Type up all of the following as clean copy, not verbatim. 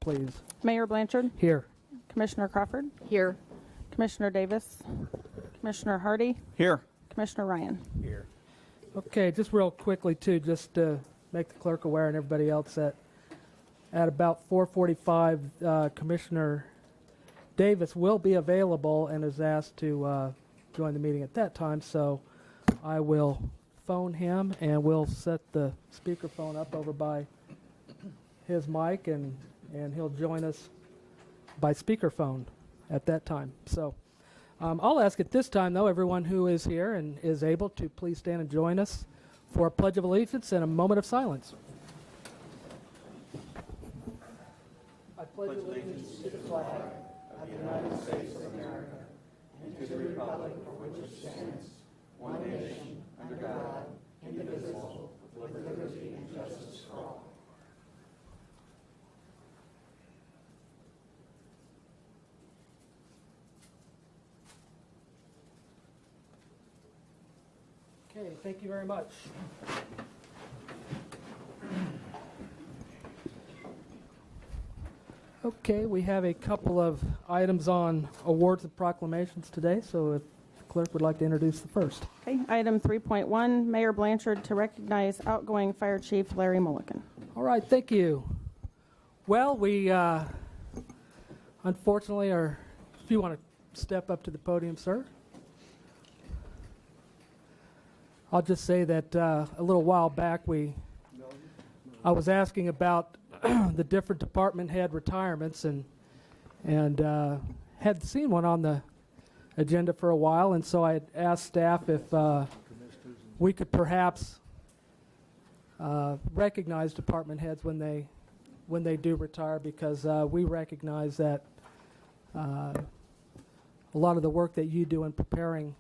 please. Mayor Blanchard, Here. Commissioner Crawford, Here. Commissioner Davis, Commissioner Hardy, Here. Commissioner Ryan. Here. Okay, just real quickly too, just to make the clerk aware and everybody else that at about 4:45, Commissioner Davis will be available and is asked to join the meeting at that time. So I will phone him and we'll set the speakerphone up over by his mic and he'll join us by speakerphone at that time. So I'll ask at this time, though, everyone who is here and is able to please stand and join us for a Pledge of Allegiance and a moment of silence. I pledge allegiance to the flag of the United States of America and to the republic for which it stands, one nation, under God, indivisible, with liberty and justice for all. Okay, thank you very much. Okay, we have a couple of items on awards and proclamations today, so if the clerk would like to introduce the first. Okay, item 3.1, Mayor Blanchard to recognize outgoing Fire Chief Larry Mulliken. All right, thank you. Well, we unfortunately are, if you want to step up to the podium, sir. I'll just say that a little while back I was asking about the different department head retirements and had seen one on the agenda for a while, and so I had asked staff if we could perhaps recognize department heads when they do retire, because we recognize that a lot of the work that you do in preparing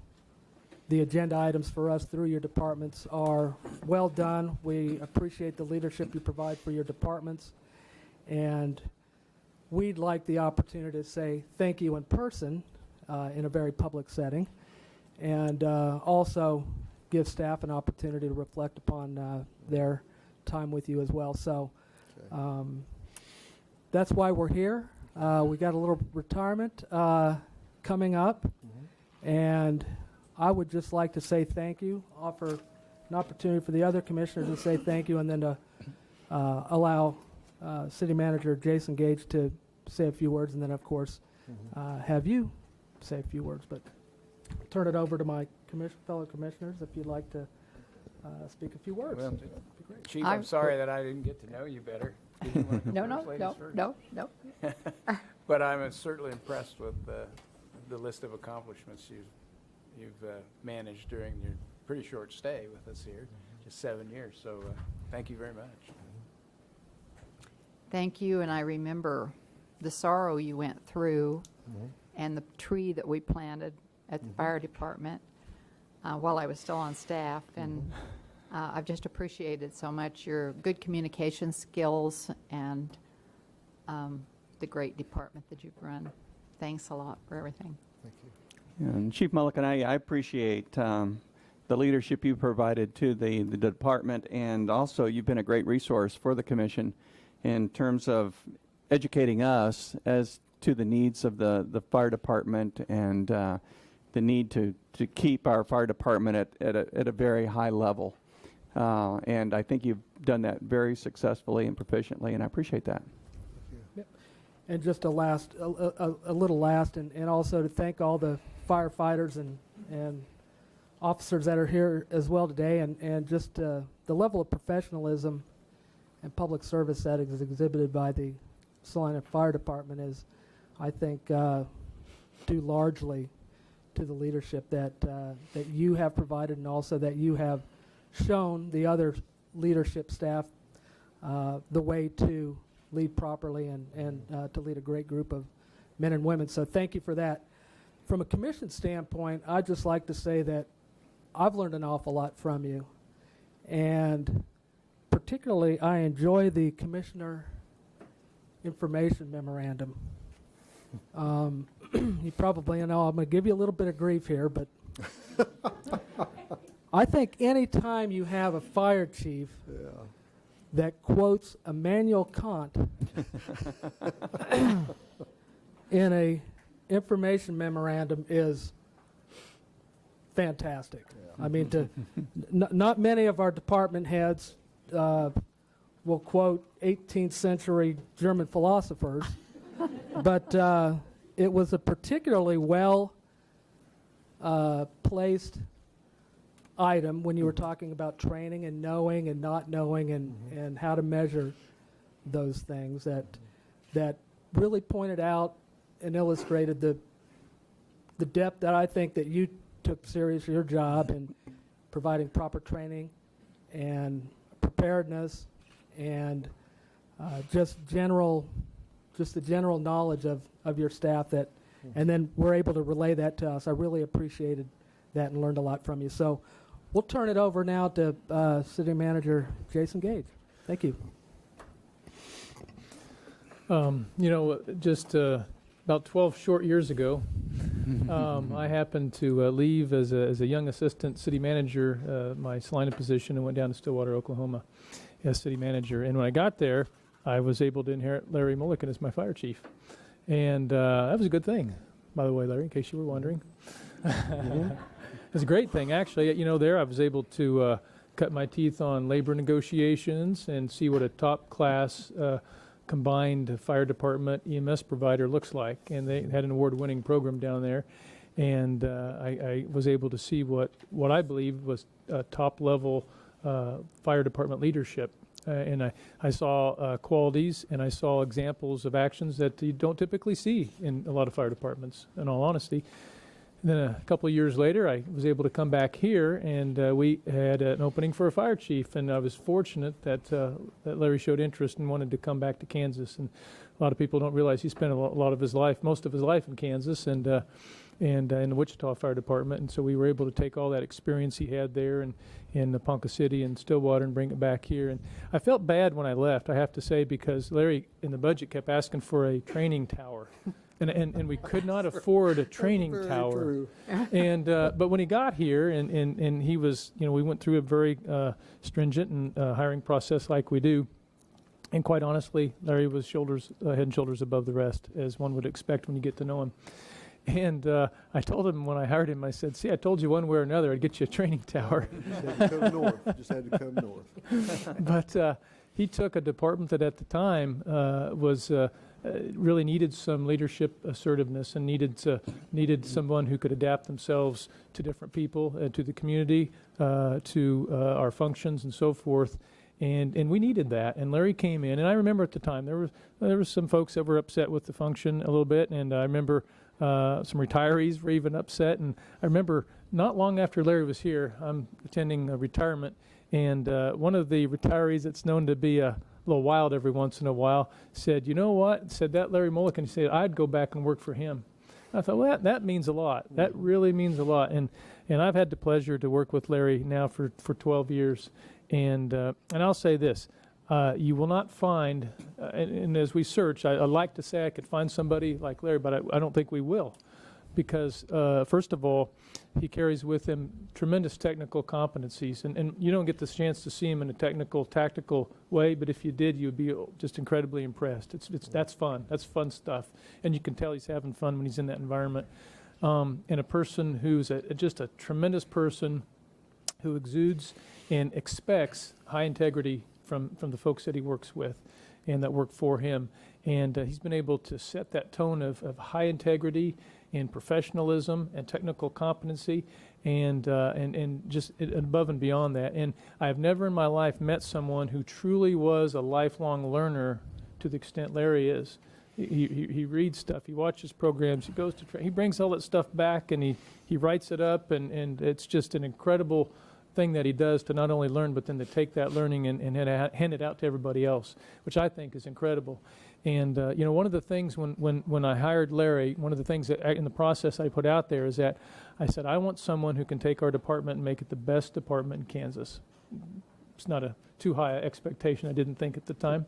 the agenda items for us through your departments are well done. We appreciate the leadership you provide for your departments, and we'd like the opportunity to say thank you in person in a very public setting, and also give staff an opportunity to reflect upon their time with you as well. So that's why we're here. We got a little retirement coming up, and I would just like to say thank you, offer an opportunity for the other commissioners to say thank you, and then to allow City Manager Jason Gage to say a few words, and then, of course, have you say a few words. But I'll turn it over to my fellow commissioners if you'd like to speak a few words. Well, That'd be great. Chief, I'm sorry that I didn't get to know you better. Did you want to go No, first, ladies first? no. But I'm certainly impressed with the list of accomplishments you've managed during your pretty short stay with us here, just 7 years. So thank you very much. Thank you, and I remember the sorrow you went through and the tree that we planted at the fire department while I was still on staff, and I've just appreciated so much your good communication skills and the great department that you've run. Thanks a lot for everything. Thank you. And Chief Mulliken, I appreciate the leadership you provided to the department, and also you've been a great resource for the commission in terms of educating us as to the needs of the fire department and the need to keep our fire department at a very high level. And I think you've done that very successfully and proficiently, and I appreciate that. Yep. And just a little last, and also to thank all the firefighters and officers that are here as well today, and just the level of professionalism and public service that is exhibited by the Salina Fire Department is, I think, due largely to the leadership that you have provided, and also that you have shown the other leadership staff the way to lead properly and to lead a great group of men and women. So thank you for that. From a commission standpoint, I'd just like to say that I've learned an awful lot from you, and particularly I enjoy the commissioner information memorandum. You probably know I'm going to give you a little bit of grief here, but I think any time you have a fire chief that quotes Immanuel Kant in a information memorandum is fantastic. I mean, not many of our department heads will quote 18th century German philosophers, but it was a particularly well placed item when you were talking about training and knowing and not knowing and how to measure those things that really pointed out and illustrated the depth that I think that you took seriously your job in providing proper training and preparedness and just the general knowledge of your staff that, and then we're able to relay that to us. I really appreciated that and learned a lot from you. So we'll turn it over now to City Manager Jason Gage. Thank you. Just about 12 short years ago, I happened to leave as a young assistant city manager, my Salina position, and went down to Stillwater, Oklahoma as city manager. And when I got there, I was able to inherit Larry Mulliken as my fire chief. And that was a good thing, by the way, Larry, in case you were wondering. It was a great thing, actually. There I was able to cut my teeth on labor negotiations and see what a top-class combined fire department EMS provider looks like. And they had an award-winning program down there. And I was able to see what I believe was top-level fire department leadership. And I saw qualities and I saw examples of actions that you don't typically see in a lot of fire departments, in all honesty. And then a couple of years later, I was able to come back here, and we had an opening for a fire chief. And I was fortunate that Larry showed interest and wanted to come back to Kansas. And a lot of people don't realize he spent a lot of his life, most of his life in Kansas, and in the Wichita Fire Department. And so we were able to take all that experience he had there and in Ponca City and Stillwater and bring it back here. And I felt bad when I left, I have to say, because Larry in the budget kept asking for a training tower. And we could not afford a training tower. And but when he got here and he was, we went through a very stringent and hiring process like we do. And quite honestly, Larry was head and shoulders above the rest, as one would expect when you get to know him. And I told him when I hired him, I said, see, I told you one way or another I'd get you a training tower. Just had to come north. Just had to come north. But he took a department that at the time was really needed some leadership assertiveness and needed someone who could adapt themselves to different people, to the community, to our functions and so forth. And we needed that. And Larry came in, and I remember at the time there was some folks that were upset with the function a little bit, and I remember some retirees were even upset. And I remember not long after Larry was here, I'm attending a retirement, and one of the retirees that's known to be a little wild every once in a while said, you know what? Said that Larry Mulliken, he said, I'd go back and work for him. I thought, well, that means a lot. That really means a lot. And I've had the pleasure to work with Larry now for 12 years. And I'll say this, you will not find, and as we search, I like to say I could find somebody like Larry, but I don't think we will. Because, first of all, he carries with him tremendous technical competencies. And you don't get the chance to see him in a technical, tactical way, but if you did, you would be just incredibly impressed. That's fun. That's fun stuff. And you can tell he's having fun when he's in that environment. And a person who's just a tremendous person who exudes and expects high integrity from the folks that he works with and that work for him. And he's been able to set that tone of high integrity and professionalism and technical competency and just above and beyond that. And I've never in my life met someone who truly was a lifelong learner to the extent Larry is. He reads stuff, he watches programs, he goes to he brings all that stuff back and he writes it up, and it's just an incredible thing that he does to not only learn, but then to take that learning and hand it out to everybody else, which I think is incredible. And, one of the things when I hired Larry, one of the things that in the process I put out there is that I said, I want someone who can take our department and make it the best department in Kansas. It's not a too high expectation, I didn't think at the time.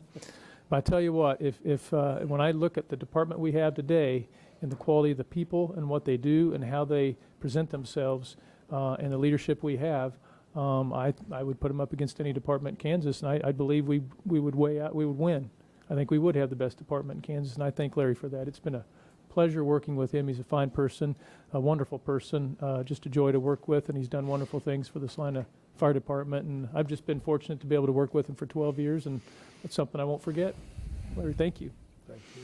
But I tell you what, if when I look at the department we have today and the quality of the people and what they do and how they present themselves and the leadership we have, I would put him up against any department in Kansas, and I believe we would we would win. I think we would have the best department in Kansas, and I thank Larry for that. It's been a pleasure working with him. He's a fine person, a wonderful person, just a joy to work with, and he's done wonderful things for the Salina Fire Department, and I've just been fortunate to be able to work with him for 12 years, and it's something I won't forget. Larry, thank you. Thank you.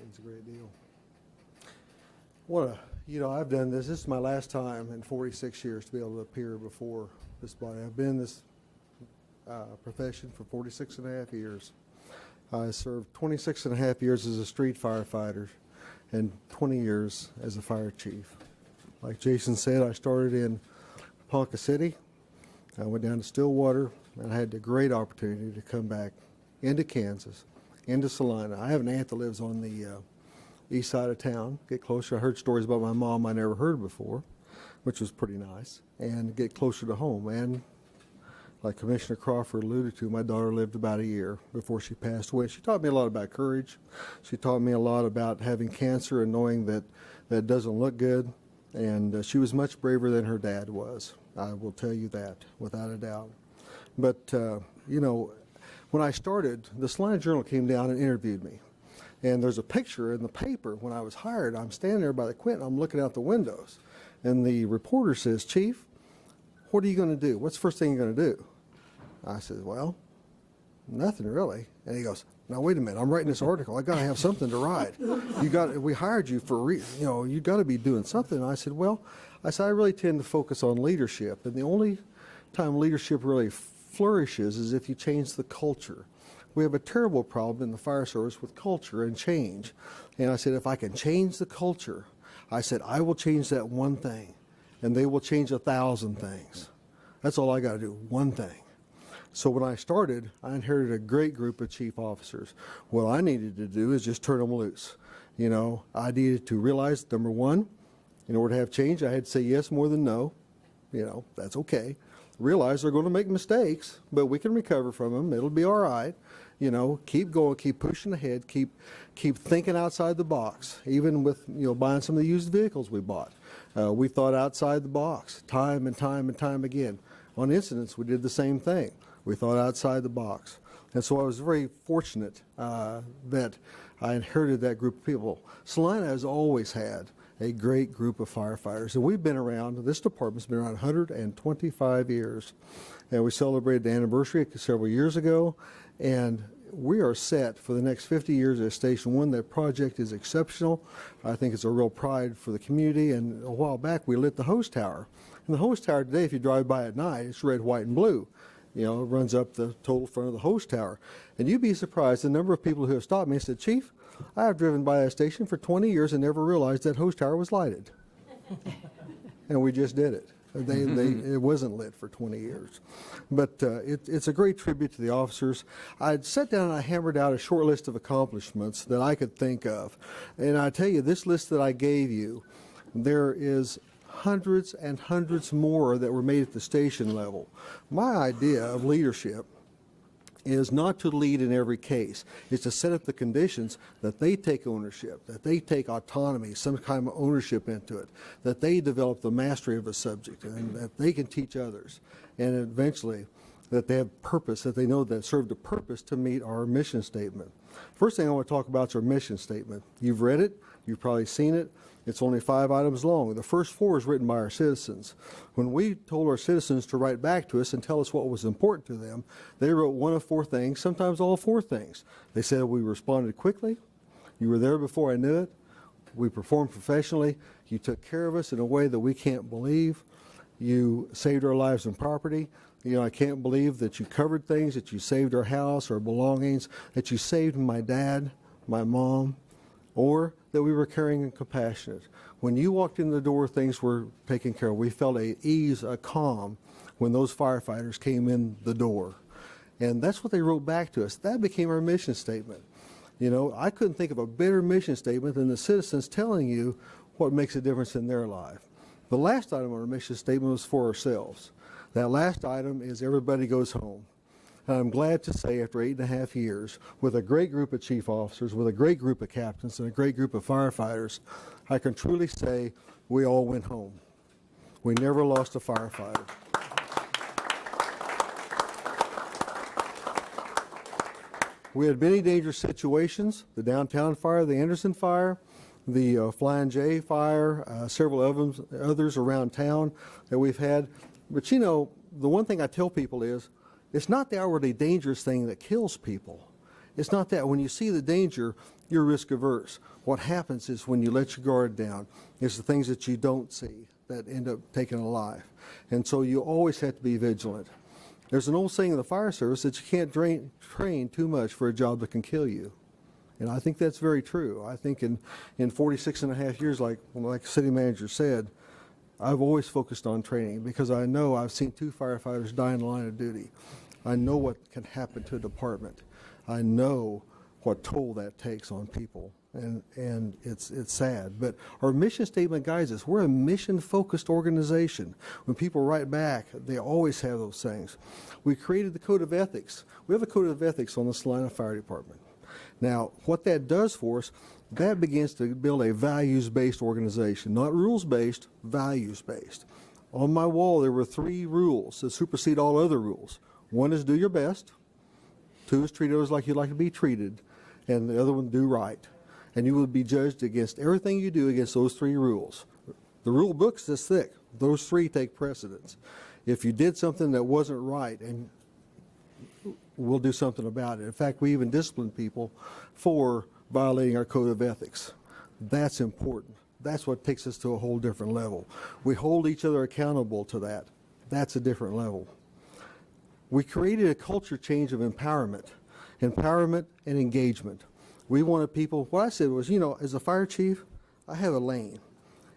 It's a great deal. I've done this. This is my last time in 46 years to be able to appear before this body. I've been in this profession for 46 and a half years. I served 26 and a half years as a street firefighter and 20 years as a fire chief. Like Jason said, I started in Ponca City. I went down to Stillwater, and I had the great opportunity to come back into Kansas, into Salina. I have an aunt that lives on the east side of town, get closer. I heard stories about my mom I never heard before, which was pretty nice, and get closer to home. And like Commissioner Crawford alluded to, my daughter lived about a year before she passed away. She taught me a lot about courage. She taught me a lot about having cancer and knowing that that doesn't look good. And she was much braver than her dad was. I will tell you that, without a doubt. But, when I started, the Salina Journal came down and interviewed me. And there's a picture in the paper when I was hired. I'm standing there by the Quint, I'm looking out the windows. And the reporter says, "Chief, what are you going to do? What's the first thing you're going to do?" I said, "Well, nothing really." And he goes, "Now wait a minute, I'm writing this article. I got to have something to write. We hired you for you got to be doing something." And I said, I really tend to focus on leadership, and the only time leadership really flourishes is if you change the culture. We have a terrible problem in the fire service with culture and change. And I said, if I can change the culture, I said, I will change that one thing, and they will change 1,000 things. That's all I got to do, one thing. So when I started, I inherited a great group of chief officers. What I needed to do is just turn them loose. I needed to realize, number one, in order to have change, I had to say yes more than no. That's okay. Realize they're going to make mistakes, but we can recover from them. It'll be all right. Keep going, keep pushing ahead, keep thinking outside the box. Even with buying some of the used vehicles we bought, we thought outside the box time and time and time again. On incidents, we did the same thing. We thought outside the box, and so I was very fortunate that I inherited that group of people. Salina has always had a great group of firefighters, and we've been around. This department's been around 125 years, and we celebrated the anniversary several years ago. And we are set for the next 50 years at Station 1. That project is exceptional. I think it's a real pride for the community. And a while back, we lit the hose tower. And the hose tower today, if you drive by at night, it's red, white, and blue. It runs up the total front of the hose tower. And you'd be surprised the number of people who have stopped me and said, "Chief, I have driven by that station for 20 years and never realized that hose tower was lighted." And we just did it. It wasn't lit for 20 years. But it's a great tribute to the officers. I sat down and I hammered out a short list of accomplishments that I could think of. And I tell you, this list that I gave you, there is hundreds and hundreds more that were made at the station level. My idea of leadership is not to lead in every case. It's to set up the conditions that they take ownership, that they take autonomy, some kind of ownership into it, that they develop the mastery of a subject, and that they can teach others, and eventually that they have purpose, that they know that served a purpose to meet our mission statement. First thing I want to talk about is our mission statement. You've read it. You've probably seen it. It's only 5 items long. The first 4 is written by our citizens. When we told our citizens to write back to us and tell us what was important to them, they wrote one of 4 things, sometimes all 4 things. They said we responded quickly, you were there before I knew it, we performed professionally, you took care of us in a way that we can't believe, you saved our lives and property. I can't believe that you covered things, that you saved our house, our belongings, that you saved my dad, my mom, or that we were caring and compassionate. When you walked in the door, things were taken care of. We felt at ease, a calm when those firefighters came in the door. And that's what they wrote back to us. That became our mission statement. I couldn't think of a better mission statement than the citizens telling you what makes a difference in their life. The last item on our mission statement was for ourselves. That last item is everybody goes home. And I'm glad to say after 8.5 years, with a great group of chief officers, with a great group of captains, and a great group of firefighters, I can truly say we all went home. We never lost a firefighter. We had many dangerous situations, the downtown fire, the Anderson fire, the Flying J fire, several of them, others around town that we've had. But you know, the one thing I tell people is, it's not the outwardly dangerous thing that kills people. It's not that. When you see the danger, you're risk averse. What happens is when you let your guard down, it's the things that you don't see that end up taking a life. And so you always have to be vigilant. There's an old saying in the fire service that you can't train too much for a job that can kill you. And I think that's very true. I think in 46 and a half years, like city manager said, I've always focused on training because I know I've seen 2 firefighters die in the line of duty. I know what can happen to a department. I know what toll that takes on people, and it's sad. But our mission statement guides us. We're a mission-focused organization. When people write back, they always have those things. We created the Code of Ethics. We have a Code of Ethics on the Salina Fire Department. Now, what that does for us, that begins to build a values-based organization, not rules-based, values-based. On my wall, there were 3 rules that supersede all other rules. 1 is do your best. 2 is treat others like you'd like to be treated. And the other one, do right. And you will be judged against everything you do against those 3 rules. The rule book's this thick. Those 3 take precedence. If you did something that wasn't right, and we'll do something about it. In fact, we even discipline people for violating our Code of Ethics. That's important. That's what takes us to a whole different level. We hold each other accountable to that. That's a different level. We created a culture change of empowerment and engagement. We wanted people, what I said was, you know, as a fire chief, I have a lane.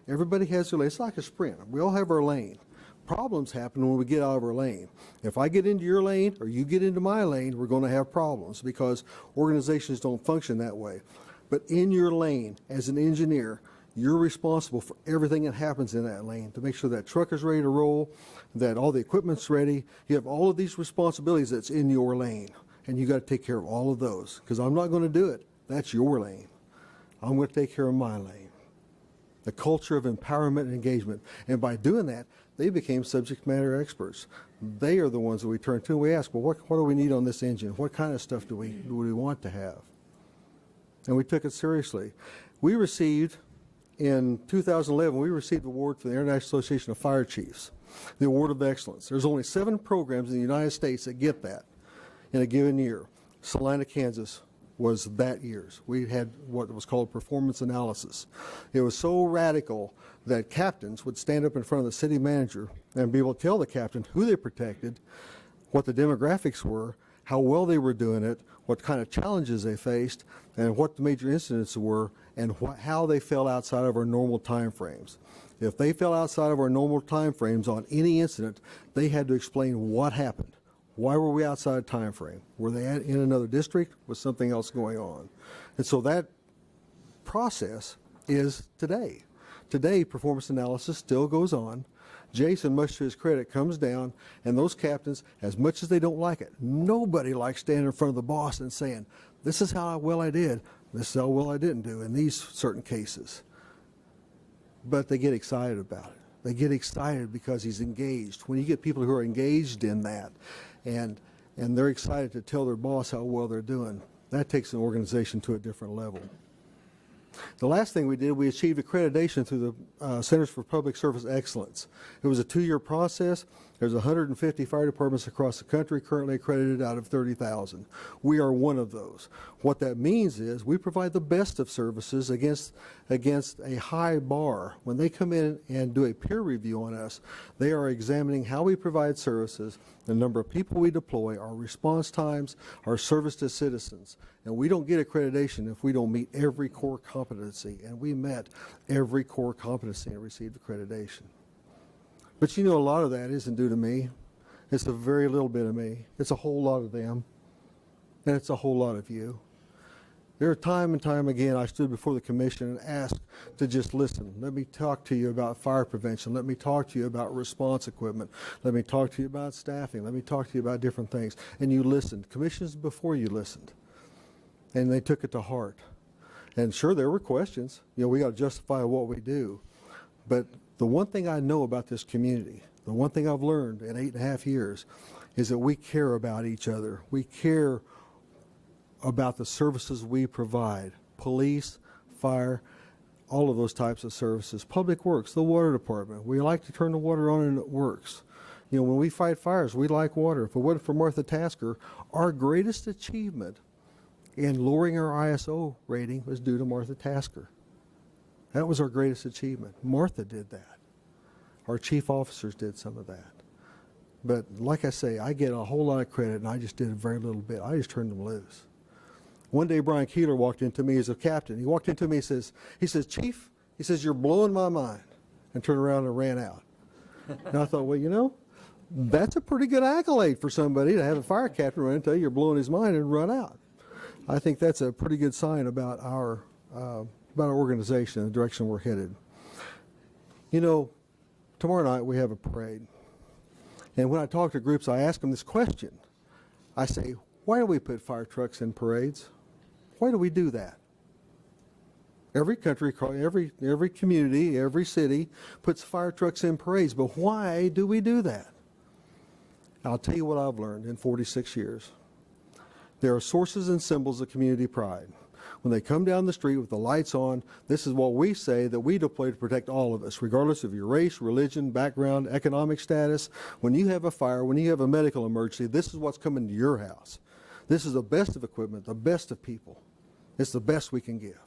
Everybody has their lane. It's like a sprint. We all have our lane. Problems happen when we get out of our lane. If I get into your lane or you get into my lane, we're going to have problems because organizations don't function that way. But in your lane, as an engineer, you're responsible for everything that happens in that lane to make sure that truck is ready to roll, that all the equipment's ready. You have all of these responsibilities that's in your lane, and you got to take care of all of those because I'm not going to do it. That's your lane. I'm going to take care of my lane. The culture of empowerment and engagement. And by doing that, they became subject matter experts. They are the ones that we turn to and we ask, well, what do we need on this engine? What kind of stuff do we want to have? And we took it seriously. We received, in 2011, we received an award from the International Association of Fire Chiefs, the Award of Excellence. There's only 7 programs in the United States that get that in a given year. Salina, Kansas was that year's. We had what was called performance analysis. It was so radical that captains would stand up in front of the city manager and be able to tell the captain who they protected, what the demographics were, how well they were doing it, what kind of challenges they faced, and what the major incidents were, and how they fell outside of our normal time frames. If they fell outside of our normal time frames on any incident, they had to explain what happened. Why were we outside of time frame? Were they in another district? Was something else going on? And so that process is today. Today, performance analysis still goes on. Jason, much to his credit, comes down, and those captains, as much as they don't like it, nobody likes standing in front of the boss and saying, this is how well I did, this is how well I didn't do in these certain cases. But they get excited about it. They get excited because he's engaged. When you get people who are engaged in that, and they're excited to tell their boss how well they're doing, that takes an organization to a different level. The last thing we did, we achieved accreditation through the Centers for Public Service Excellence. It was a 2-year process. There's 150 fire departments across the country currently accredited out of 30,000. We are one of those. What that means is we provide the best of services against a high bar. When they come in and do a peer review on us, they are examining how we provide services, the number of people we deploy, our response times, our service to citizens. And we don't get accreditation if we don't meet every core competency. And we met every core competency and received accreditation. But you know, a lot of that isn't due to me. It's a very little bit of me. It's a whole lot of them. And it's a whole lot of you. There are time and time again I stood before the commission and asked to just listen. Let me talk to you about fire prevention. Let me talk to you about response equipment. Let me talk to you about staffing. Let me talk to you about different things. And you listened. Commissions before you listened. And they took it to heart. And sure, there were questions. You know, we got to justify what we do. But the one thing I know about this community, the one thing I've learned in 8.5 years, is that we care about each other. We care about the services we provide. Police, fire, all of those types of services. Public Works, the water department. We like to turn the water on and it works. You know, when we fight fires, we like water. If it wasn't for Martha Tasker, our greatest achievement in lowering our ISO rating was due to Martha Tasker. That was our greatest achievement. Martha did that. Our chief officers did some of that. But like I say, I get a whole lot of credit, and I just did a very little bit. I just turned them loose. One day, Brian Keeler walked into me as a captain. He walked into me and he says, Chief, he says, you're blowing my mind, and turned around and ran out. And I thought, well, you know, that's a pretty good accolade for somebody to have a fire captain run and tell you you're blowing his mind and run out. I think that's a pretty good sign about our organization and the direction we're headed. You know, tomorrow night we have a parade. And when I talk to groups, I ask them this question. I say, why do we put fire trucks in parades? Why do we do that? Every country, every community, every city puts fire trucks in parades, but why do we do that? I'll tell you what I've learned in 46 years. There are sources and symbols of community pride. When they come down the street with the lights on, this is what we say that we deploy to protect all of us, regardless of your race, religion, background, economic status. When you have a fire, when you have a medical emergency, this is what's coming to your house. This is the best of equipment, the best of people. It's the best we can give.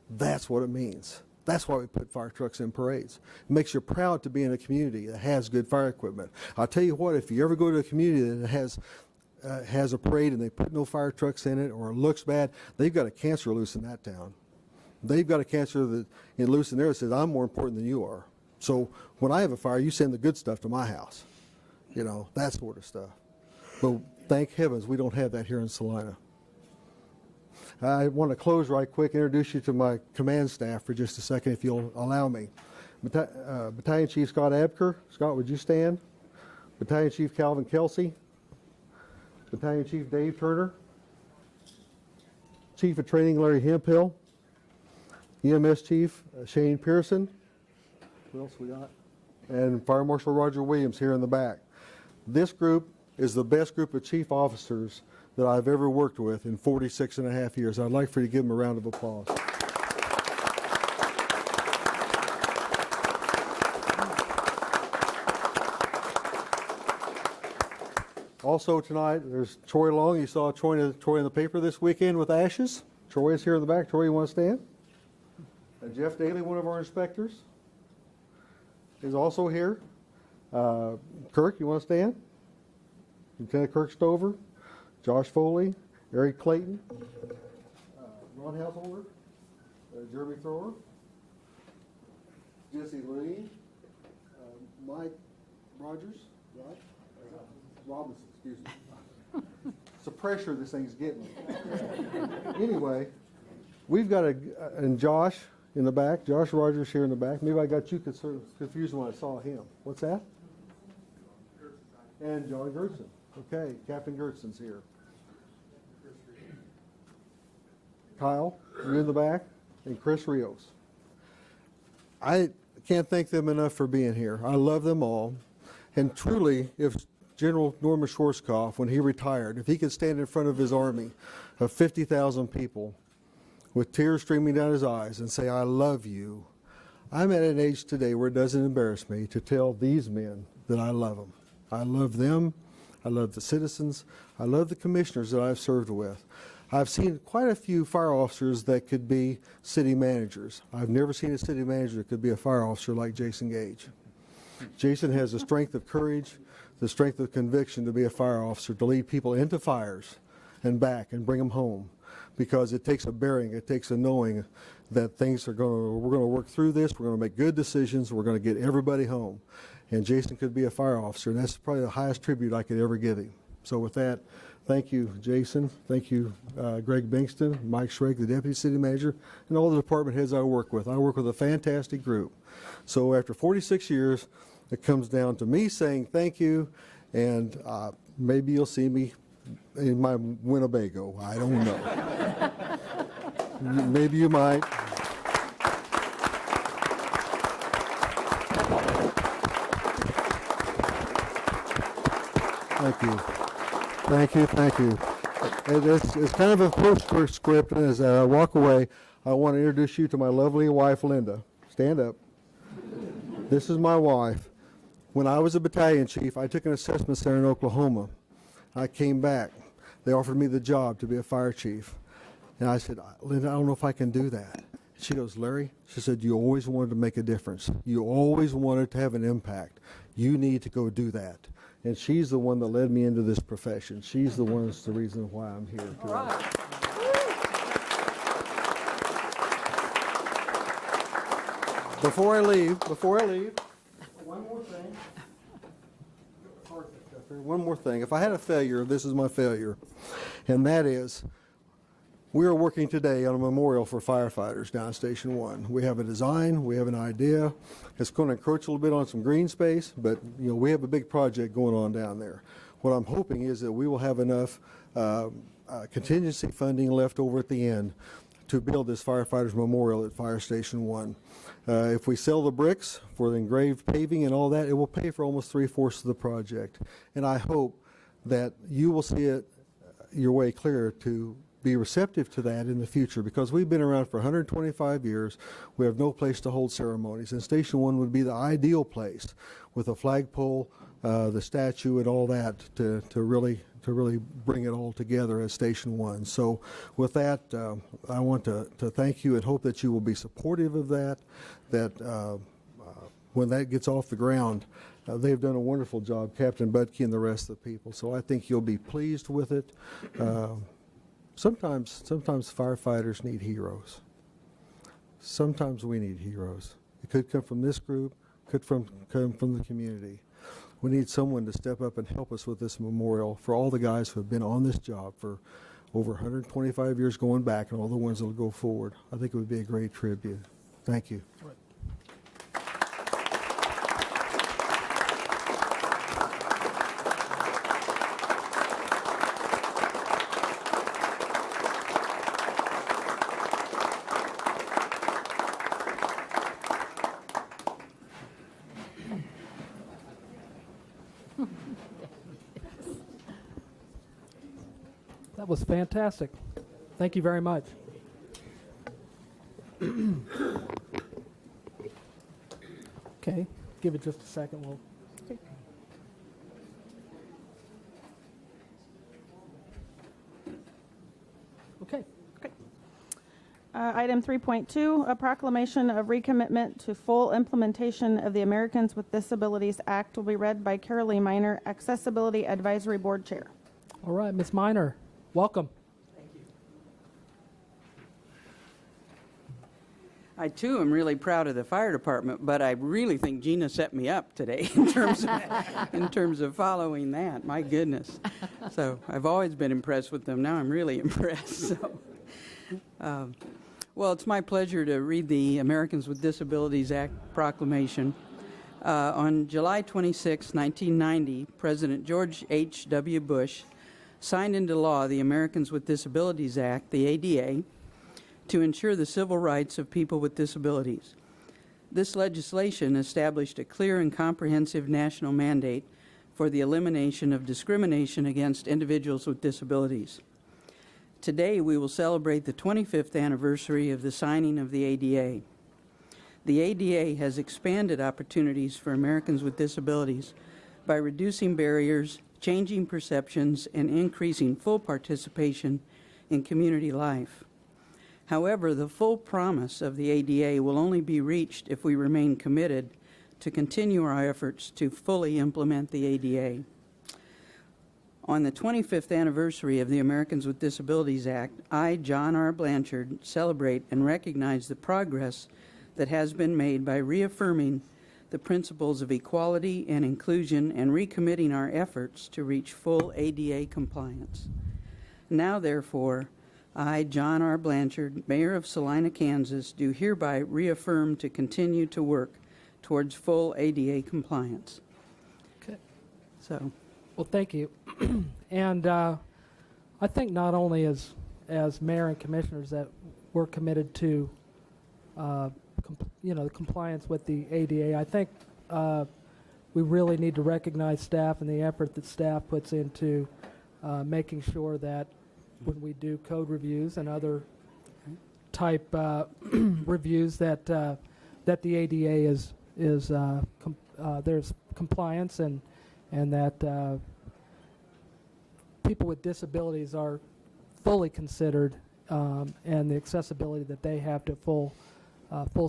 That's what it means. That's why we put fire trucks in parades. It makes you proud to be in a community that has good fire equipment. I'll tell you what, if you ever go to a community that has a parade and they put no fire trucks in it, or it looks bad, they've got a cancer loose in that town. They've got a cancer that loose in there that says, I'm more important than you are. So when I have a fire, you send the good stuff to my house. You know, that sort of stuff. But thank heavens we don't have that here in Salina. I want to close right quick, introduce you to my command staff for just a second, if you'll allow me. Battalion Chief Scott Abker. Scott, would you stand? Battalion Chief Calvin Kelsey. Battalion Chief Dave Turner. Chief of Training Larry Hemphill. EMS Chief Shane Pearson. Who else we got? And Fire Marshal Roger Williams here in the back. This group is the best group of chief officers that I've ever worked with in 46 and a half years. I'd like for you to give them a round of applause. Also tonight, there's Troy Long. You saw Troy in the paper this weekend with ashes. Troy is here in the back. Troy, you want to stand? And Jeff Daly, one of our inspectors, is also here. Kirk, you want to stand? Lieutenant Kirk Stover, Josh Foley, Eric Clayton, Ron Householder, Jeremy Thrower, Jesse Lee, Mike Rogers, right? Robinson, excuse me. It's the pressure this thing's getting. Anyway, we've got and Josh in the back, Josh Rogers here in the back. Maybe I got you confused when I saw him. What's that? And John Gertson. Okay, Captain Gertson's here. Kyle, you in the back, and Chris Rios. I can't thank them enough for being here. I love them all. And truly, if General Norman Schwarzkopf, when he retired, if he could stand in front of his army of 50,000 people with tears streaming down his eyes and say, I love you, I'm at an age today where it doesn't embarrass me to tell these men that I love them. I love them. I love the citizens. I love the commissioners that I've served with. I've seen quite a few fire officers that could be city managers. I've never seen a city manager that could be a fire officer like Jason Gage. Jason has the strength of courage, the strength of conviction to be a fire officer, to lead people into fires and back and bring them home. Because it takes a bearing, it takes a knowing that we're going to work through this, we're going to make good decisions, we're going to get everybody home. And Jason could be a fire officer, and that's probably the highest tribute I could ever give him. So with that, thank you, Jason. Thank you, Greg Bingston, Mike Schrag, the deputy city manager, and all the department heads I work with. I work with a fantastic group. So after 46 years, it comes down to me saying thank you, and maybe you'll see me in my Winnebago. I don't know. Maybe you might. Thank you. Thank you. Thank you. It's kind of a postscript, and as I walk away, I want to introduce you to my lovely wife, Linda. Stand up. This is my wife. When I was a battalion chief, I took an assessment center in Oklahoma. I came back. They offered me the job to be a fire chief. And I said, Linda, I don't know if I can do that. She goes, Larry, she said, you always wanted to make a difference. You always wanted to have an impact. You need to go do that. And she's the one that led me into this profession. She's the one that's the reason why I'm here today. All right. Before I leave, one more thing. If I had a failure, this is my failure. And that is, we are working today on a memorial for firefighters down at Station 1. We have a design, we have an idea. It's going to encroach a little bit on some green space, but we have a big project going on down there. What I'm hoping is that we will have enough contingency funding left over at the end to build this firefighters memorial at Fire Station 1. If we sell the bricks for the engraved paving and all that, it will pay for almost 3/4 of the project. And I hope that you will see it your way clear to be receptive to that in the future, because we've been around for 125 years. We have no place to hold ceremonies, and Station 1 would be the ideal place with a flagpole, the statue, and all that to really bring it all together as Station 1. So with that, I want to thank you and hope that you will be supportive of that, when that gets off the ground. They've done a wonderful job, Captain Budke and the rest of the people, so I think you'll be pleased with it. Sometimes firefighters need heroes. Sometimes we need heroes. It could come from this group, could come from the community. We need someone to step up and help us with this memorial for all the guys who have been on this job for over 125 years going back, and all the ones that will go forward. I think it would be a great tribute. Thank you. That was fantastic. Thank you very much. Okay, give it just a second. We'll okay. Item 3.2, a proclamation of recommitment to full implementation of the Americans with Disabilities Act will be read by Carolee Miner, Accessibility Advisory Board Chair. All right, Ms. Miner, welcome. I, too, am really proud of the fire department, but I really think Gina set me up today in terms of following that. My goodness. So I've always been impressed with them. Now I'm really impressed. So, well, it's my pleasure to read the Americans with Disabilities Act proclamation. On July 26, 1990, President George H.W. Bush signed into law the Americans with Disabilities Act, the ADA, to ensure the civil rights of people with disabilities. This legislation established a clear and comprehensive national mandate for the elimination of discrimination against individuals with disabilities. Today, we will celebrate the 25th anniversary of the signing of the ADA. The ADA has expanded opportunities for Americans with disabilities by reducing barriers, changing perceptions, and increasing full participation in community life. However, the full promise of the ADA will only be reached if we remain committed to continue our efforts to fully implement the ADA. On the 25th anniversary of the Americans with Disabilities Act, I, John R. Blanchard, celebrate and recognize the progress that has been made by reaffirming the principles of equality and inclusion and recommitting our efforts to reach full ADA compliance. Now, therefore, I, John R. Blanchard, Mayor of Salina, Kansas, do hereby reaffirm to continue to work towards full ADA compliance. Okay. So, Well, thank you. And I think not only as mayor and commissioners that we're committed to, the compliance with the ADA. I think we really need to recognize staff and the effort that staff puts into making sure that when we do code reviews and other type reviews that that the ADA there's compliance and that people with disabilities are fully considered, and the accessibility that they have to full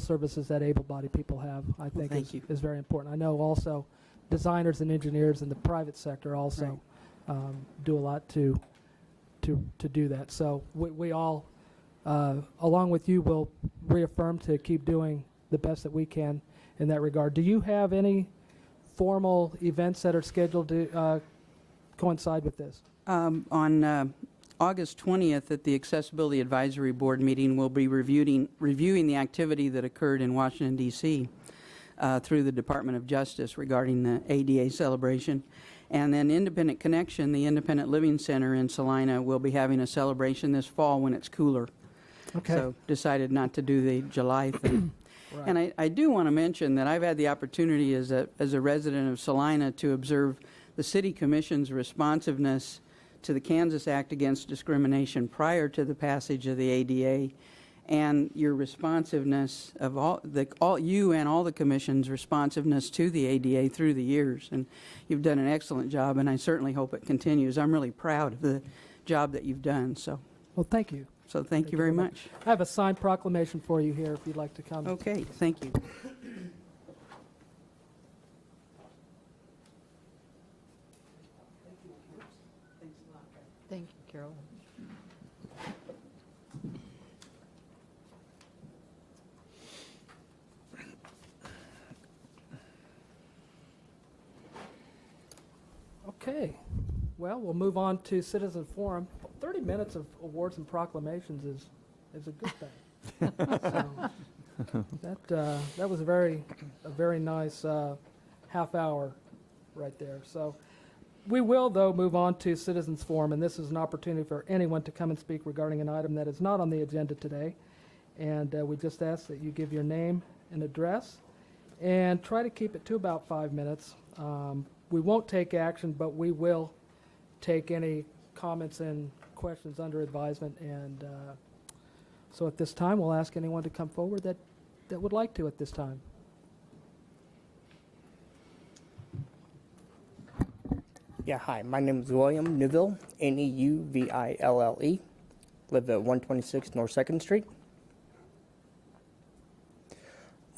services that able-bodied people have, I think thank you. is very important. I know also designers and engineers in the private sector also do a lot to do that. So we all, along with you, will reaffirm to keep doing the best that we can in that regard. Do you have any formal events that are scheduled to coincide with this? On August 20th at the Accessibility Advisory Board meeting, we'll be reviewing the activity that occurred in Washington, D.C. Through the Department of Justice regarding the ADA celebration. And then Independent Connection, the Independent Living Center in Salina, will be having a celebration this fall when it's cooler. Okay. So decided not to do the July thing. Right. And I do want to mention that I've had the opportunity as a resident of Salina to observe the City Commission's responsiveness to the Kansas Act Against Discrimination prior to the passage of the ADA, and your responsiveness of all you and all the commission's responsiveness to the ADA through the years. And you've done an excellent job, and I certainly hope it continues. I'm really proud of the job that you've done. So Well, thank you. thank you very much. I have a signed proclamation for you here if you'd like to come. Okay, thank you. Thank you, Carol. Okay. Well, we'll move on to citizen forum. 30 minutes of awards and proclamations is a good thing. So, that was a very nice half hour right there. So we will, though, move on to citizens forum, and this is an opportunity for anyone to come and speak regarding an item that is not on the agenda today. And we just ask that you give your name and address and try to keep it to about 5 minutes. We won't take action, but we will take any comments and questions under advisement. And so at this time, we'll ask anyone to come forward that would like to at this time. Yeah, hi. My name is William Neuville, Neuville. Live at 126 North 2nd Street.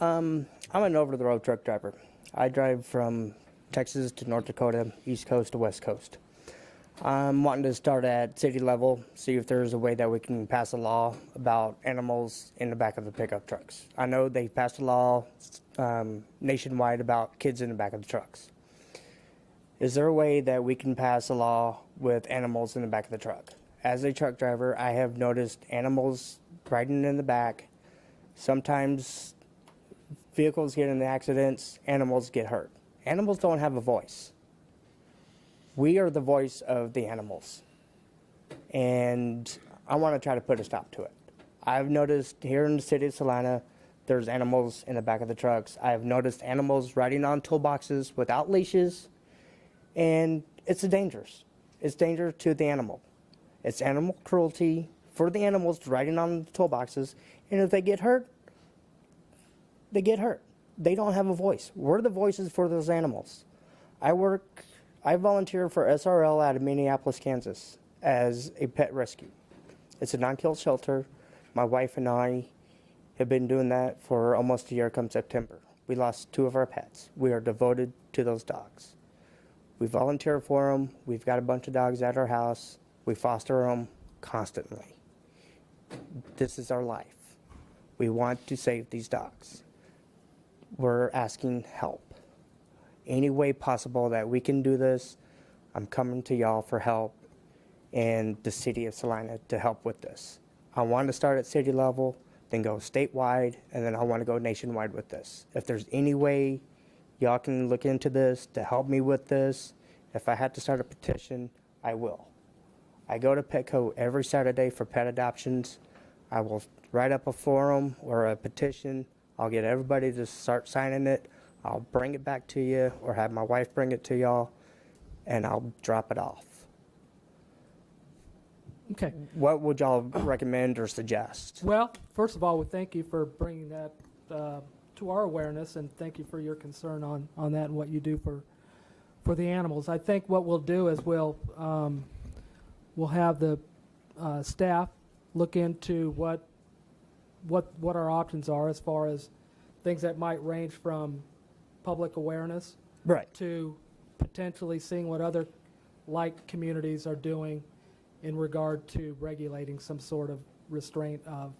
I'm an over-the-road truck driver. I drive from Texas to North Dakota, East Coast to West Coast. I'm wanting to start at city level, see if there's a way that we can pass a law about animals in the back of the pickup trucks. I know they passed a law nationwide about kids in the back of the trucks. Is there a way that we can pass a law with animals in the back of the truck? As a truck driver, I have noticed animals riding in the back. Sometimes vehicles get in accidents, animals get hurt. Animals don't have a voice. We are the voice of the animals. And I want to try to put a stop to it. I've noticed here in the city of Salina, there's animals in the back of the trucks. I've noticed animals riding on toolboxes without leashes. And it's dangerous. It's dangerous to the animal. It's animal cruelty for the animals riding on the toolboxes. And if they get hurt, they get hurt. They don't have a voice. We're the voices for those animals. I volunteer for SRL out of Minneapolis, Kansas as a pet rescue. It's a non-kill shelter. My wife and I have been doing that for almost a year come September. We lost 2 of our pets. We are devoted to those dogs. We volunteer for them. We've got a bunch of dogs at our house. We foster them constantly. This is our life. We want to save these dogs. We're asking help. Any way possible that we can do this, I'm coming to y'all for help and the city of Salina to help with this. I want to start at city level, then go statewide, and then I want to go nationwide with this. If there's any way y'all can look into this to help me with this, if I have to start a petition, I will. I go to Petco every Saturday for pet adoptions. I will write up a forum or a petition. I'll get everybody to start signing it. I'll bring it back to you or have my wife bring it to y'all, and I'll drop it off. Okay. What would y'all recommend or suggest? Well, first of all, we thank you for bringing that to our awareness, and thank you for your concern on that and what you do for the animals. I think what we'll do is we'll have the staff look into what our options are as far as things that might range from public awareness Right. to potentially seeing what other like communities are doing in regard to regulating some sort of restraint of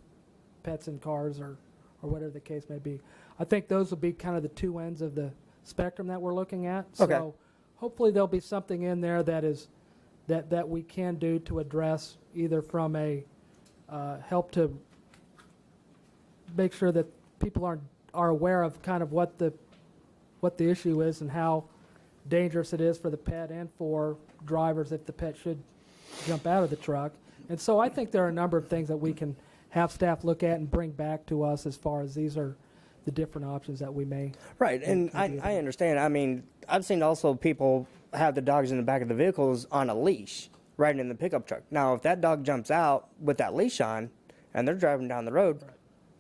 pets in cars or whatever the case may be. I think those will be kind of the two ends of the spectrum that we're looking at. Okay. So hopefully there'll be something in there that we can do to address either from a help to make sure that people are aware of kind of what the issue is and how dangerous it is for the pet and for drivers if the pet should jump out of the truck. And so I think there are a number of things that we can have staff look at and bring back to us as far as these are the different options that we may. Right, and I understand. I mean, I've seen also people have the dogs in the back of the vehicles on a leash, riding in the pickup truck. Now, if that dog jumps out with that leash on and they're driving down the road,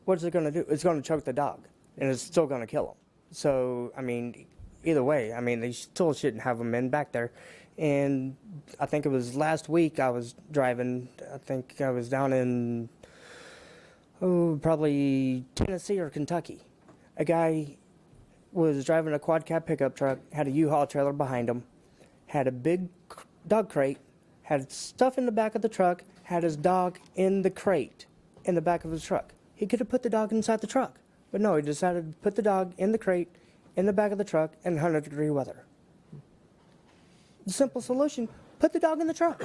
what's it going to do? It's going to choke the dog, and it's still going to kill them. So, I mean, either way, I mean, they still shouldn't have them in back there. And I think it was last week I was driving, I think I was down in, probably Tennessee or Kentucky. A guy was driving a quad cab pickup truck, had a U-Haul trailer behind him, had a big dog crate, had stuff in the back of the truck, had his dog in the crate in the back of his truck. He could have put the dog inside the truck, but no, he decided to put the dog in the crate in the back of the truck in 100-degree weather. The simple solution, put the dog in the truck.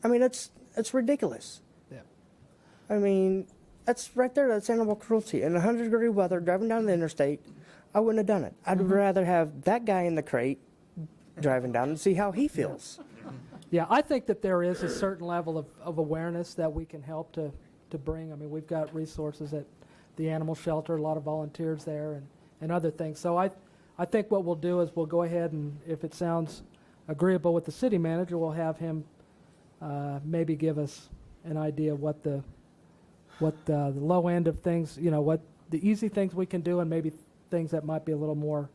I mean, it's ridiculous. Yeah. I mean, that's right there, that's animal cruelty. In 100-degree weather, driving down the interstate, I wouldn't have done it. I'd rather have that guy in the crate driving down and see how he feels. Yeah, I think that there is a certain level of awareness that we can help to bring. I mean, we've got resources at the animal shelter, a lot of volunteers there and other things. So I think what we'll do is we'll go ahead and, if it sounds agreeable with the city manager, we'll have him maybe give us an idea of what the low end of things, what the easy things we can do and maybe things that might be a little more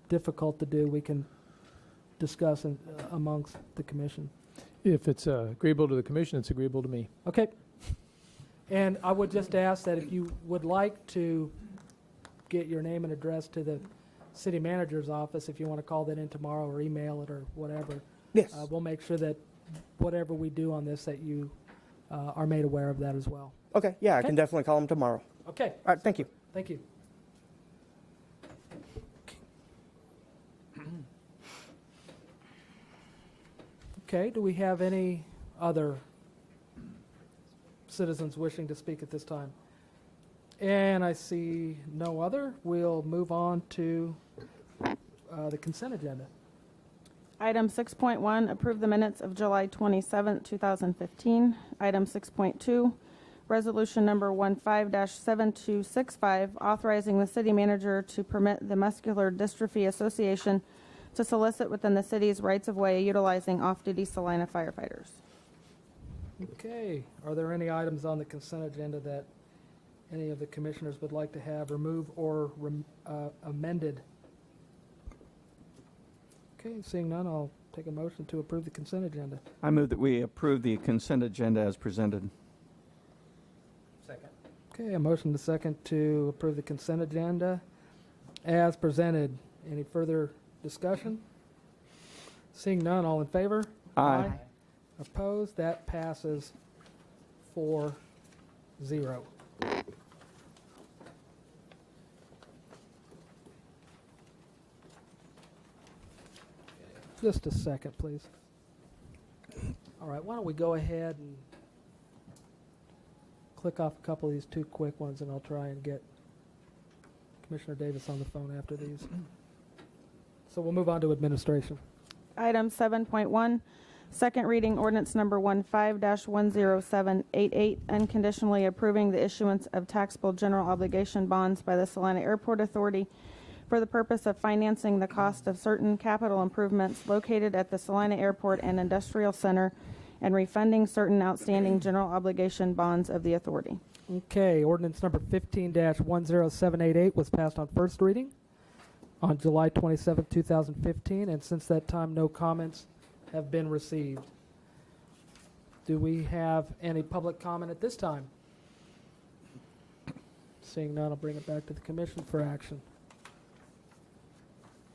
difficult to do, we can discuss amongst the commission. If it's agreeable to the commission, it's agreeable to me. Okay. And I would just ask that if you would like to get your name and address to the city manager's office, if you want to call that in tomorrow or email it or whatever, Yes. we'll make sure that whatever we do on this, that you are made aware of that as well. Okay, yeah, I Okay. can definitely call him tomorrow. Okay. All right, thank you. Thank you. Okay, do we have any other citizens wishing to speak at this time? And I see no other. We'll move on to the consent agenda. Item 6.1, approve the minutes of July 27, 2015. Item 6.2, resolution number 15-7265, authorizing the city manager to permit the Muscular Dystrophy Association to solicit within the city's rights-of-way utilizing off-duty Salina firefighters. Okay, are there any items on the consent agenda that any of the commissioners would like to have removed or amended? Okay, seeing none, I'll take a motion to approve the consent agenda. I move that we approve the consent agenda as presented. Second. Okay, a motion to second to approve the consent agenda as presented. Any further discussion? Seeing none, all in favor? Aye. Opposed? That passes 4-0. Just a second, please. All right, why don't we go ahead and click off a couple of these two quick ones, and I'll try and get Commissioner Davis on the phone after these. So we'll move on to administration. Item 7.1, second reading ordinance number 15-10788, unconditionally approving the issuance of taxable general obligation bonds by the Salina Airport Authority for the purpose of financing the cost of certain capital improvements located at the Salina Airport and Industrial Center and refunding certain outstanding general obligation bonds of the authority. Okay, ordinance number 15-10788 was passed on first reading on July 27, 2015, and since that time, no comments have been received. Do we have any public comment at this time? Seeing none, I'll bring it back to the commission for action.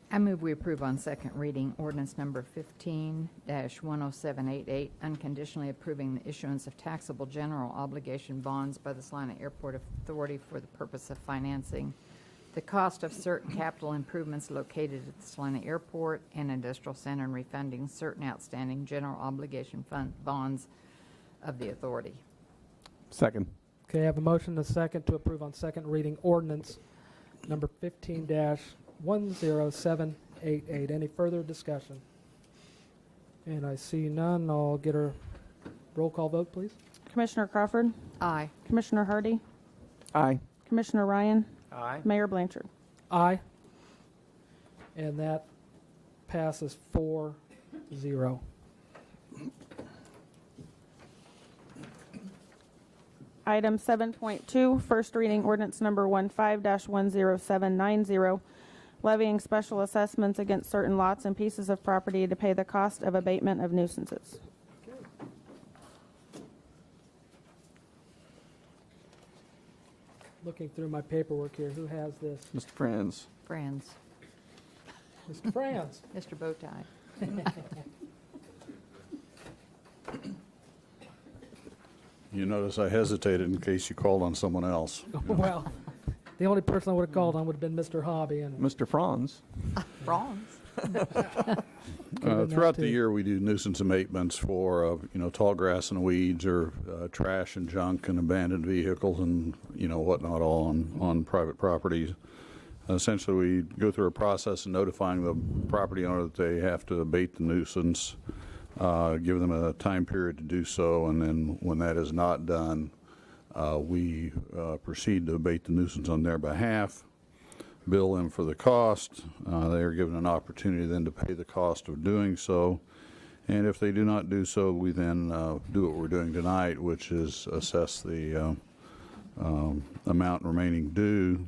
I move we approve on second reading ordinance number 15-10788, unconditionally approving the issuance of taxable general obligation bonds by the Salina Airport Authority for the purpose of financing the cost of certain capital improvements located at the Salina Airport and Industrial Center and refunding certain outstanding general obligation fund bonds of the authority. Second. Okay, I have a motion and a second to approve on second reading ordinance number 15-10788. Any further discussion? And I see none. I'll get a roll call vote, please. Commissioner Crawford, Aye. Commissioner Hardy, Aye. Commissioner Ryan, Aye. Mayor Blanchard. Aye. And that passes 4-0. Item 7.2, first reading ordinance number 15-10790, levying special assessments against certain lots and pieces of property to pay the cost of abatement of nuisances. Looking through my paperwork here, who has this? Mr. Friends. Friends. Mr. Franz. Mr. Bowtie. You notice I hesitated in case you called on someone else. Well, the only person I would have called on would have been Mr. Hobby. And Mr. Franz. Bronze. Throughout the year, we do nuisance abatements for, tall grass and weeds or trash and junk and abandoned vehicles and, whatnot, all on private properties. Essentially, we go through a process of notifying the property owner that they have to abate the nuisance, give them a time period to do so, and then when that is not done, we proceed to abate the nuisance on their behalf, bill them for the cost. They are given an opportunity then to pay the cost of doing so. And if they do not do so, we then do what we're doing tonight, which is assess the amount remaining due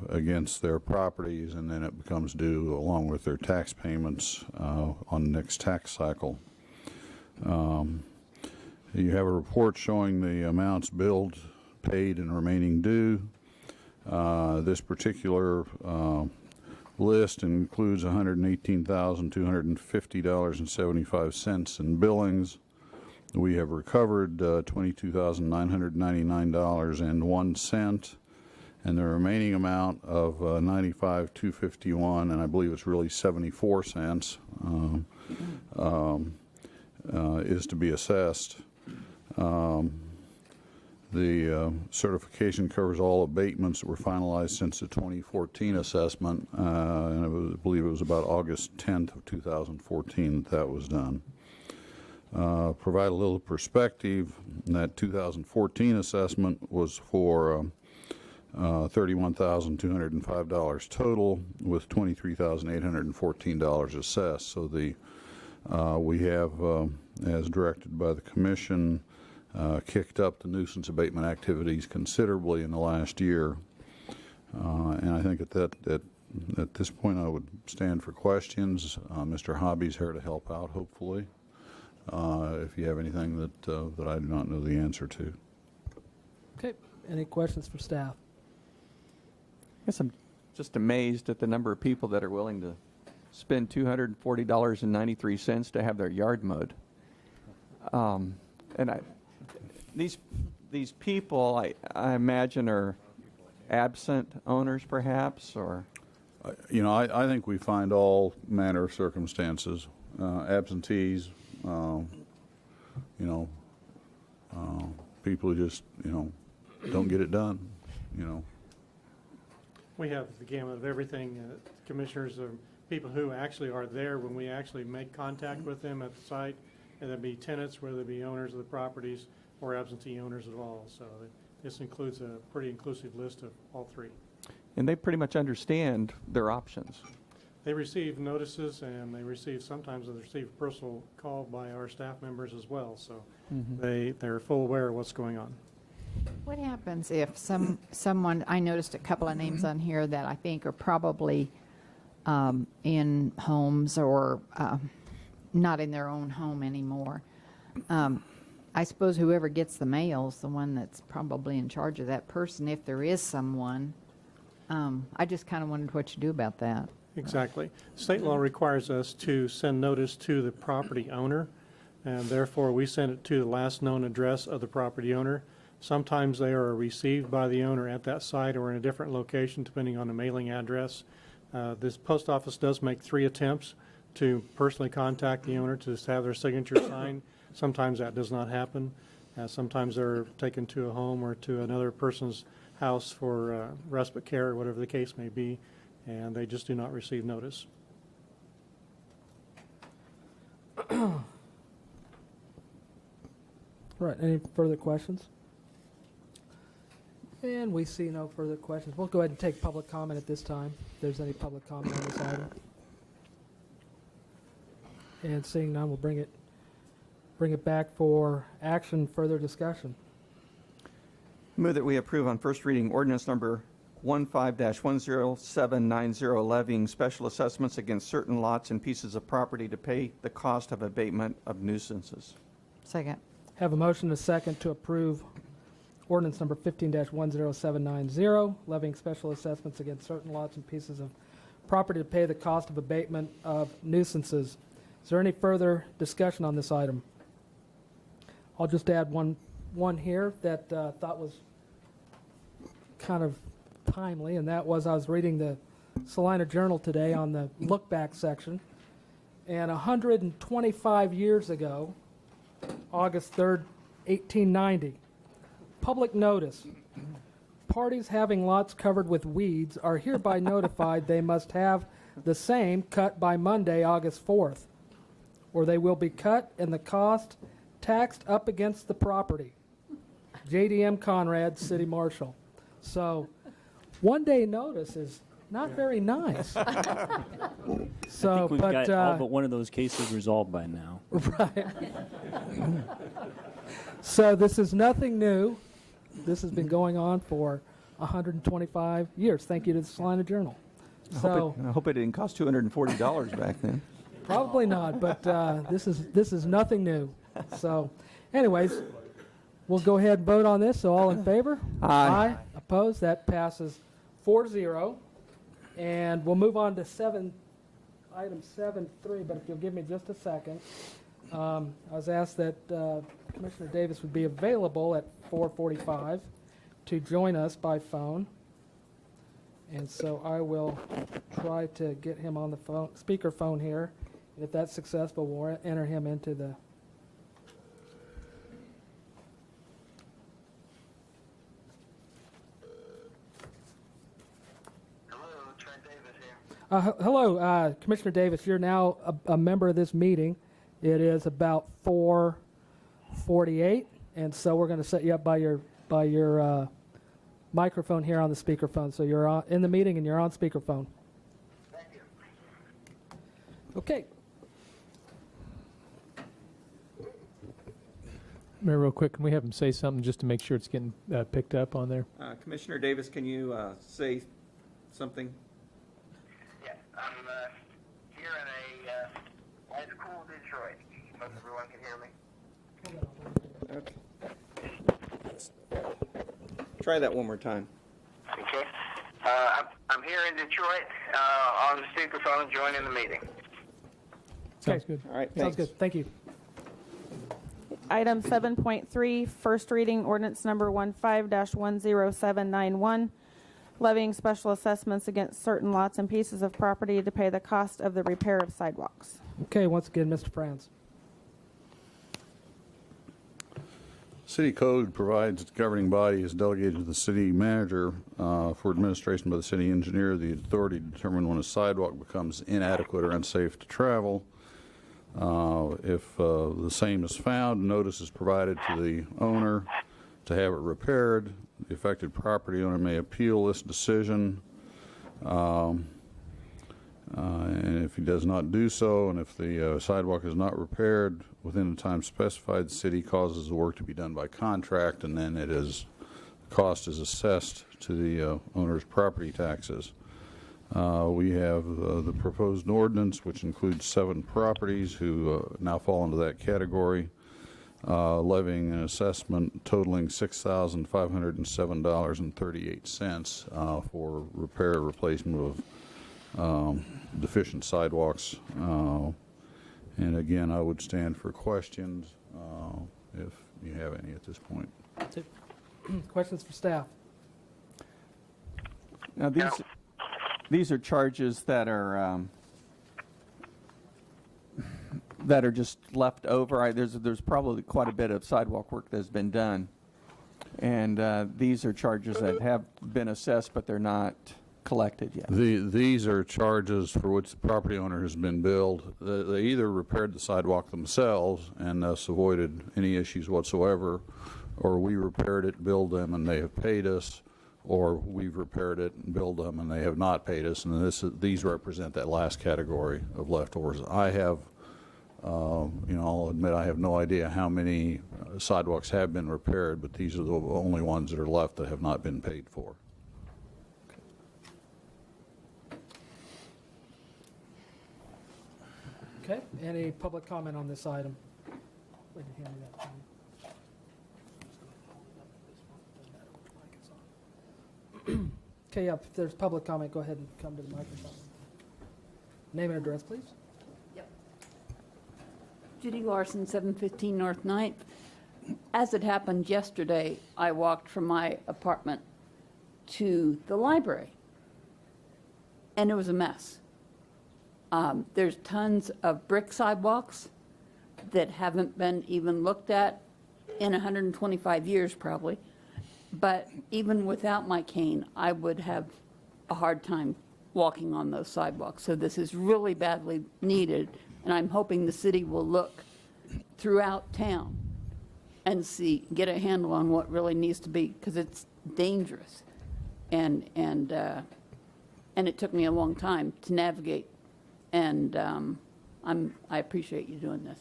against their properties, and then it becomes due along with their tax payments on the next tax cycle. You have a report showing the amounts billed, paid, and remaining due. This particular list includes $118,250.75 in billings. We have recovered $22,999.01, and the remaining amount of $95,251, and I believe it's really 74 cents, is to be assessed. The certification covers all abatements that were finalized since the 2014 assessment, and I believe it was about August 10th of 2014 that was done. Provide a little perspective, that 2014 assessment was for $31,205 total, with $23,814 assessed. So we have, as directed by the Commission, kicked up the nuisance abatement activities considerably in the last year. And I think at this point I would stand for questions. Mr. Hobby's here to help out, hopefully, if you have anything that I do not know the answer to. Okay, any questions for staff? I guess I'm just amazed at the number of people that are willing to spend $240.93 to have their yard mowed. These people, I imagine, are absent owners, perhaps, or. I think we find all manner of circumstances, absentees, people who just, don't get it done, We have the gamut of everything. Commissioners are people who actually are there when we actually make contact with them at the site, and there'll be tenants, whether they be owners of the properties or absentee owners at all. So this includes a pretty inclusive list of all three. And they pretty much understand their options. they receive notices, and sometimes they receive a personal call by our staff members as well, so they're full aware of what's going on. What happens if someone, I noticed a couple of names on here that I think are probably in homes or not in their own home anymore. I suppose whoever gets the mail is the one that's probably in charge of that person, if there is someone. I just kind of wondered what you do about that. Exactly. State law requires us to send notice to the property owner, and therefore we send it to the last known address of the property owner. Sometimes they are received by the owner at that site or in a different location, depending on the mailing address. This post office does make 3 attempts to personally contact the owner to have their signature signed. Sometimes that does not happen. Sometimes they're taken to a home or to another person's house for respite care or whatever the case may be, and they just do not receive notice. Right, any further questions? And we see no further questions. We'll go ahead and take public comment at this time, if there's any public comment on this item. And seeing none, we'll bring it back for action, further discussion. Move that we approve on first reading ordinance number 15-10790, levying special assessments against certain lots and pieces of property to pay the cost of abatement of nuisances. Second. Have a motion and a second to approve ordinance number 15-10790, levying special assessments against certain lots and pieces of property to pay the cost of abatement of nuisances. Is there any further discussion on this item? I'll just add one here that thought was kind of timely, and that was I was reading the Salina Journal today on the look back section, and 125 years ago, August 3rd, 1890, public notice. Parties having lots covered with weeds are hereby notified they must have the same cut by Monday, August 4th, or they will be cut and the cost taxed up against the property. JDM Conrad, City Marshal. So, one day notice is not very nice. So, I think we've got all but one of those cases resolved by now. Right. So this is nothing new. This has been going on for 125 years. Thank you to the Salina Journal. I hope it didn't cost $240 back then. Probably not, but this is nothing new. So, anyways, we'll go ahead and vote on this. So all in favor? Aye. Opposed? That passes 4-0. And we'll move on to item 7.3, but if you'll give me just a second. I was asked that Commissioner Davis would be available at 4:45 to join us by phone. And so I will try to get him on the phone, speakerphone here. And if that's successful, we'll enter him into the hello, Commissioner Davis. You're now a member of this meeting. It is about 4:48, and so we're going to set you up by your microphone here on the speakerphone. So you're in the meeting and you're on speakerphone. Thank you. Okay. Mayor, real quick, can we have him say something just to make sure it's getting picked up on there? Commissioner Davis, can you say something? Yes, I'm here in a nice, cool Detroit. Most everyone can hear me. Okay. Try that one more time. Okay. I'm here in Detroit on the speakerphone joining the meeting. Sounds good. All right, Sounds thanks. good. Thank you. Item 7.3, first reading ordinance number 15-10791, levying special assessments against certain lots and pieces of property to pay the cost of the repair of sidewalks. Okay, once again, Mr. Franz. City code provides the governing body is delegated to the city manager for administration by the city engineer the authority to determine when a sidewalk becomes inadequate or unsafe to travel. If the same is found, notice is provided to the owner to have it repaired. The affected property owner may appeal this decision. And if he does not do so, and if the sidewalk is not repaired within the time specified, the city causes the work to be done by contract, and then cost is assessed to the owner's property taxes. We have the proposed ordinance, which includes 7 properties who now fall into that category, levying an assessment totaling $6,507.38 for repair or replacement of deficient sidewalks. And again, I would stand for questions if you have any at this point. Questions for staff? Now, these are charges that are just left over. There's probably quite a bit of sidewalk work that's been done, and these are charges that have been assessed, but they're not collected yet. These are charges for which the property owner has been billed. They either repaired the sidewalk themselves and thus avoided any issues whatsoever, or we repaired it, billed them, and they have paid us, or we've repaired it and billed them and they have not paid us. And these represent that last category of leftovers. I have, I'll admit I have no idea how many sidewalks have been repaired, but these are the only ones that are left that have not been paid for. Okay, any public comment on this item? Wait, hand me that phone. Okay, yeah, if there's public comment, go ahead and come to the microphone. Name and address, please. Yep. Judy Larson, 715 North 9th. As it happened yesterday, I walked from my apartment to the library, and it was a mess. There's tons of brick sidewalks that haven't been even looked at in 125 years, probably. But even without my cane, I would have a hard time walking on those sidewalks. So this is really badly needed, and I'm hoping the city will look throughout town and get a handle on what really needs to be, because it's dangerous. And it took me a long time to navigate, and I appreciate you doing this.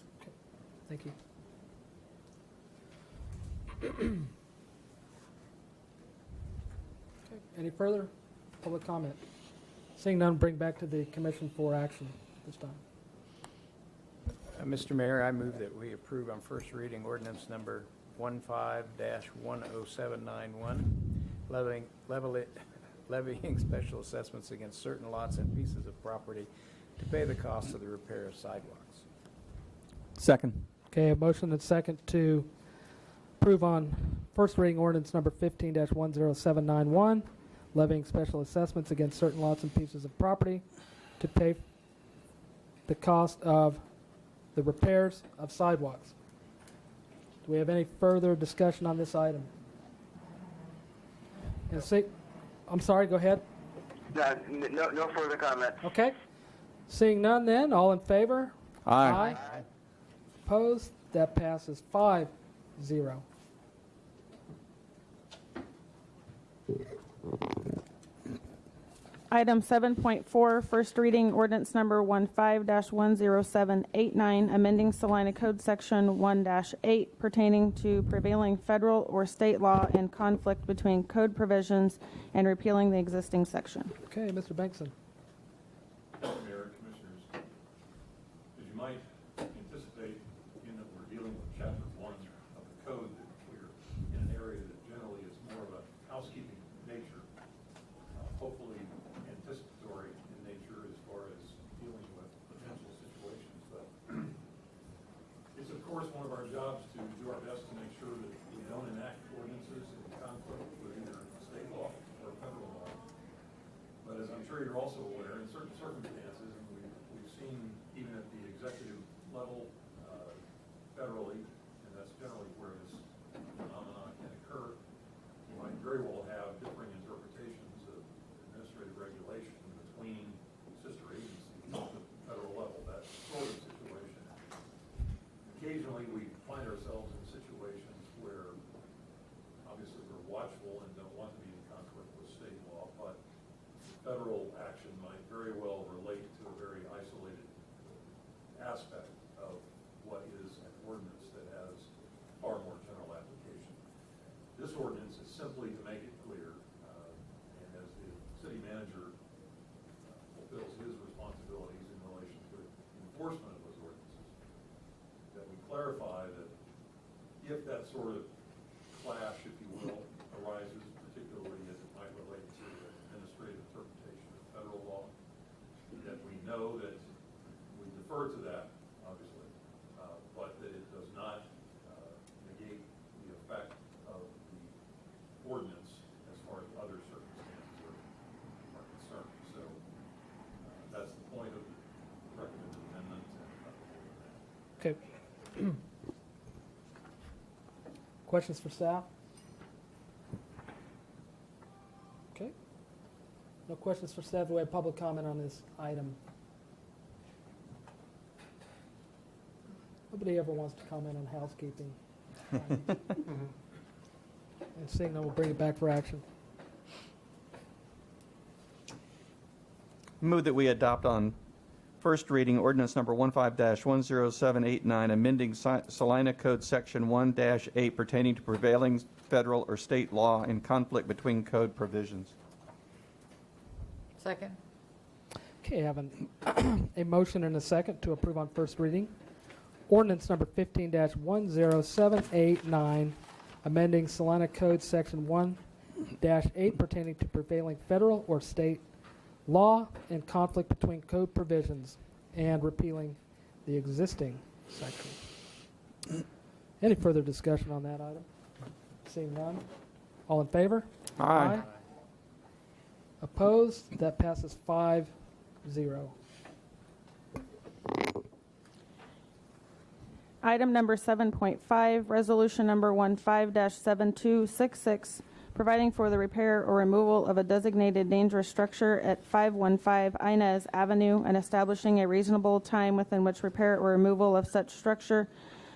Thank you. Okay, any further public comment? Seeing none, bring back to the commission for action this time. Mr. Mayor, I move that we approve on first reading ordinance number 15-10791, levying special assessments against certain lots and pieces of property to pay the cost of the repair of sidewalks. Second. Okay, a motion and second to approve on first reading ordinance number 15-10791, levying special assessments against certain lots and pieces of property to pay the cost of the repairs of sidewalks. Do we have any further discussion on this item? I'm sorry, go ahead. No further comment. Okay. Seeing none then, all in favor? Aye. Opposed? That passes 5-0. Item 7.4, first reading ordinance number 15-10789, amending Salina Code Section 1-8 pertaining to prevailing federal or state law and conflict between code provisions and repealing the existing section. Okay, Mr. Bankson. Mayor and Commissioners, as you might anticipate, in that we're dealing with Chapter 1 of the code, that we're in an area that generally is more of a housekeeping nature, hopefully anticipatory in nature as far as dealing with potential situations. But it's, of course, one of our jobs to do our best to make sure that we don't enact ordinances in conflict with either state law or federal law. But as I'm sure you're also aware, in certain circumstances, and we've seen even at the executive level, federally, and that's generally where this phenomenon can occur, you might very well have differing interpretations of administrative regulation between sister agencies at the federal level, that sort of situation. Occasionally, we find ourselves in situations where obviously we're watchful and don't want to be in conflict with state law, but federal action might very well relate to aspect of what is an ordinance that has far more general application. This ordinance is simply to make it clear, and as the city manager fulfills his responsibilities in relation to enforcement of those ordinances, that we clarify that if that sort of clash, if you will, arises, particularly as it might relate to administrative interpretation of federal law, that we know that we defer to that, obviously, but that it does not negate the effect of the ordinance as far as other circumstances are concerned. So that's the point of the recommended amendment. Okay. Questions for staff? Okay. No questions for staff. Do we have public comment on this item? Nobody ever wants to comment on housekeeping. And seeing none, we'll bring it back for action. Move that we adopt on first reading ordinance number 15-10789, amending Salina Code Section 1-8 pertaining to prevailing federal or state law in conflict between code provisions. Second. Okay, I have a motion and a second to approve on first reading. Ordinance number 15-10789, amending Salina Code Section 1-8 pertaining to prevailing federal or state law in conflict between code provisions and repealing the existing section. Any further discussion on that item? Seeing none. All in favor? Aye. Opposed? That passes 5-0. Item number 7.5, resolution number 15-7266, providing for the repair or removal of a designated dangerous structure at 515 Inez Avenue and establishing a reasonable time within which repair or removal of such structure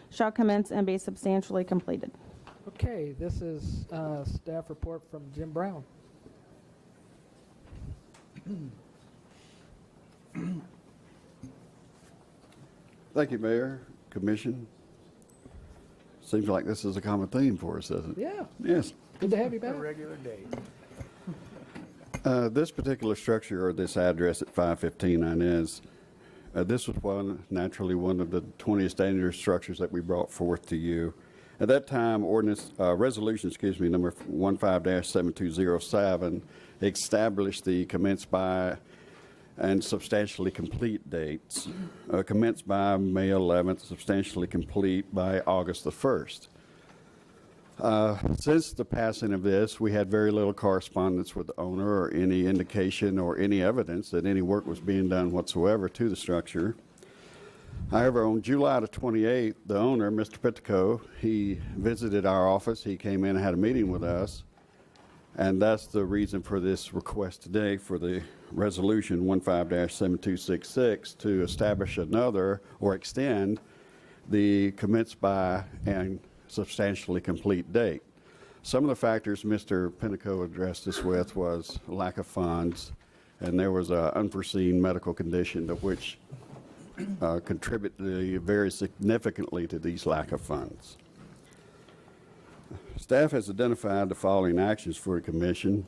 shall commence and be substantially completed. Okay, this is staff report from Jim Brown. Thank you, Mayor, Commission. Seems like this is a common theme for us, doesn't it? Yeah. Yes. Good to have you A back. regular day. This particular structure or this address at 515 Inez, this was naturally one of the 20 standard structures that we brought forth to you. At that time, resolution, number 15-7207 established the commence by and substantially complete dates. Commenced by May 11th, substantially complete by August the 1st. Since the passing of this, we had very little correspondence with the owner or any indication or any evidence that any work was being done whatsoever to the structure. However, on July the 28th, the owner, Mr. Pittico, he visited our office. He came in and had a meeting with us. And that's the reason for this request today for the resolution 15-7266 to establish another or extend the commence by and substantially complete date. Some of the factors Mr. Pittico addressed us with was lack of funds, and there was an unforeseen medical condition to which contributed very significantly to these lack of funds. Staff has identified the following actions for the Commission,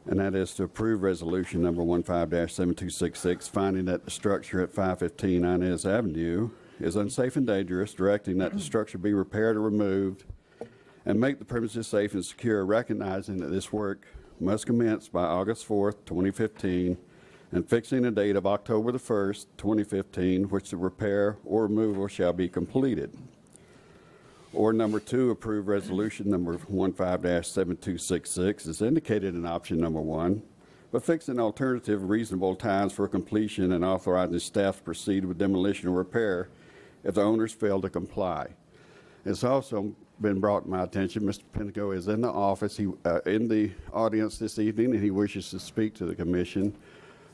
and that is to approve resolution number 15-7266, finding that the structure at 515 Inez Avenue is unsafe and dangerous, directing that the structure be repaired or removed, and make the premises safe and secure, recognizing that this work must commence by August 4th, 2015, and fixing a date of October the 1st, 2015, which the repair or removal shall be completed. Or number 2, approve resolution number 15-7266 as indicated in option number 1, but fixing alternative reasonable times for completion and authorizing staff to proceed with demolition or repair if the owners fail to comply. It's also been brought to my attention, Mr. Pittico is in the office, in the audience this evening, and he wishes to speak to the Commission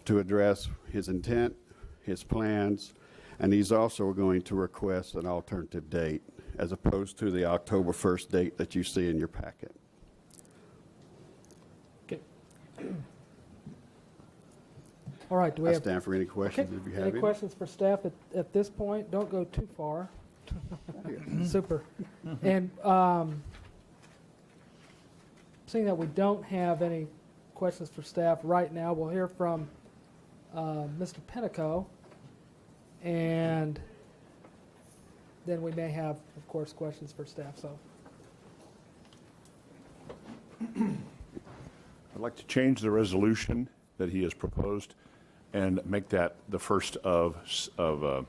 to address his intent, his plans, and he's also going to request an alternative date as opposed to the October 1st date that you see in your packet. Okay. All right, do we I have? stand for any questions Okay. if you have Any any. questions for staff at this point? Don't go too far. Super. And seeing that we don't have any questions for staff right now, we'll hear from Mr. Pinico, and then we may have, of course, questions for staff. So, I'd like to change the resolution that he has proposed and make that the 1st of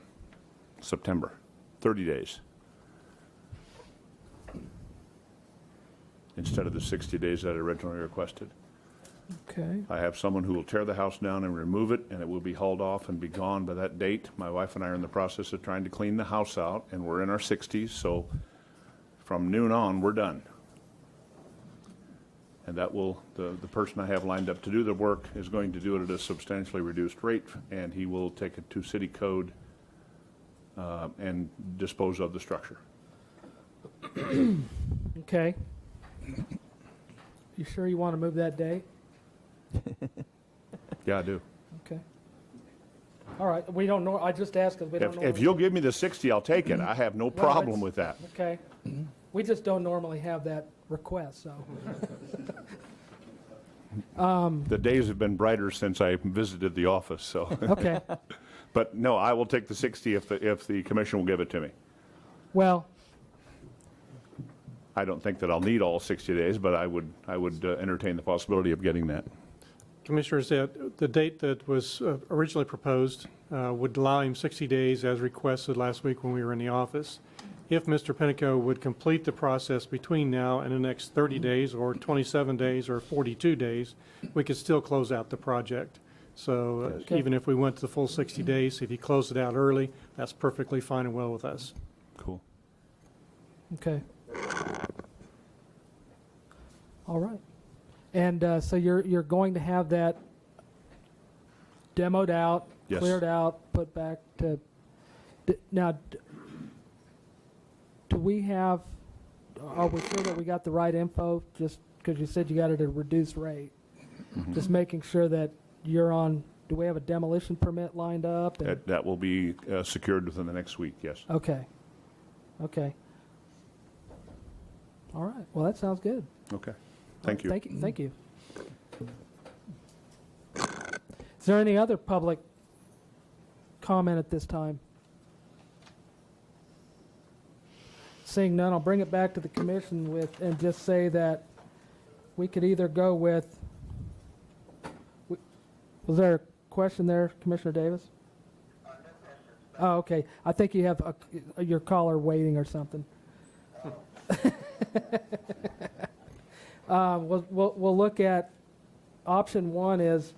September, 30 days. Instead of the 60 days that I originally requested. okay. I have someone who will tear the house down and remove it, and it will be hauled off and be gone by that date. My wife and I are in the process of trying to clean the house out, and we're in our 60s, so from noon on, we're done. And that will, the person I have lined up to do the work is going to do it at a substantially reduced rate, and he will take it to city code and dispose of the structure. Okay. You sure you want to move that date? Yeah, I do. Okay. All right. We don't know. I just asked because we don't know. If you'll give me the 60, I'll take it. I have no Well, problem it's- with that. Okay. We just don't normally have that request, so. The days have been brighter since I visited the office, so. Okay. But no, I will take the 60 if the commission will give it to me. Well, I don't think that I'll need all 60 days, but I would entertain the possibility of getting that. Commissioners, the date that was originally proposed would allow him 60 days as requested last week when we were in the office. If Mr. Pinico would complete the process between now and the next 30 days or 27 days or 42 days, we could still close out the project. So Okay. even if we went to the full 60 days, if he closed it out early, that's perfectly fine and well with us. Cool. okay. All right. And so you're going to have that demoed out, Yes. cleared out, put back to. Now, do we have? Are we sure that we got the right info? Just because you said you got it at a reduced rate, just making sure that you're on. Do we have a demolition permit lined up? And- That will be secured within the next week, yes. Okay. Okay. All right. Well, that sounds good. Okay. Thank you. Thank you. Thank you. Is there any other public comment at this time? Seeing none, I'll bring it back to the commission and just say that we could either go with. Was there a question there, Commissioner Davis? Oh, okay. I think you have your caller waiting or something. We'll look at option 1 is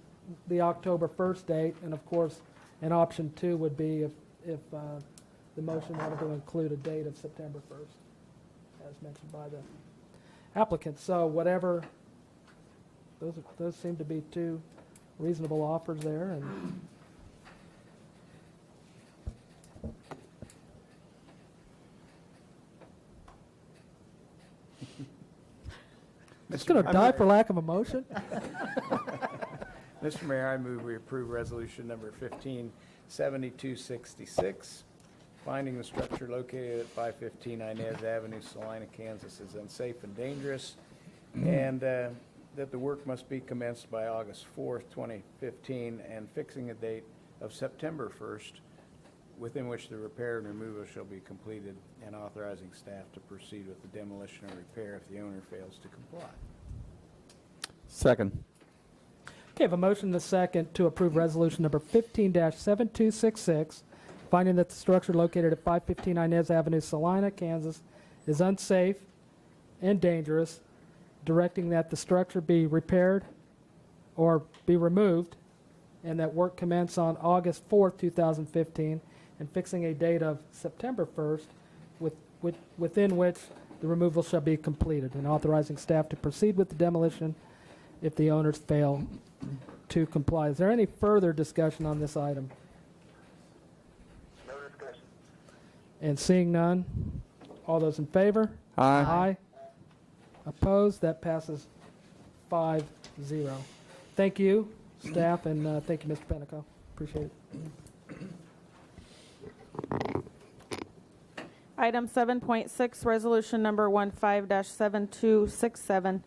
the October 1st date, and of course, and option 2 would be if the motion wanted to include a date of September 1st, as mentioned by the applicant. So whatever, those seem to be two reasonable offers there, and it's going to die for lack of a motion. Mr. Mayor, I move we approve resolution number 157266, finding the structure located at 515 Inez Avenue, Salina, Kansas is unsafe and dangerous, and that the work must be commenced by August 4th, 2015, and fixing a date of September 1st, within which the repair and removal shall be completed, and authorizing staff to proceed with the demolition or repair if the owner fails to comply. Second. Okay, I have a motion and a second to approve resolution number 15-7266, finding that the structure located at 515 Inez Avenue, Salina, Kansas, is unsafe and dangerous, directing that the structure be repaired or be removed, and that work commence on August 4th, 2015, and fixing a date of September 1st, within which the removal shall be completed, and authorizing staff to proceed with the demolition if the owners fail to comply. Is there any further discussion on this item? No discussion. And seeing none, all those in favor? Aye. Opposed? That passes 5-0. Thank you, staff, and thank you, Mr. Penico. Appreciate it. Item 7.6, resolution number 15-7267,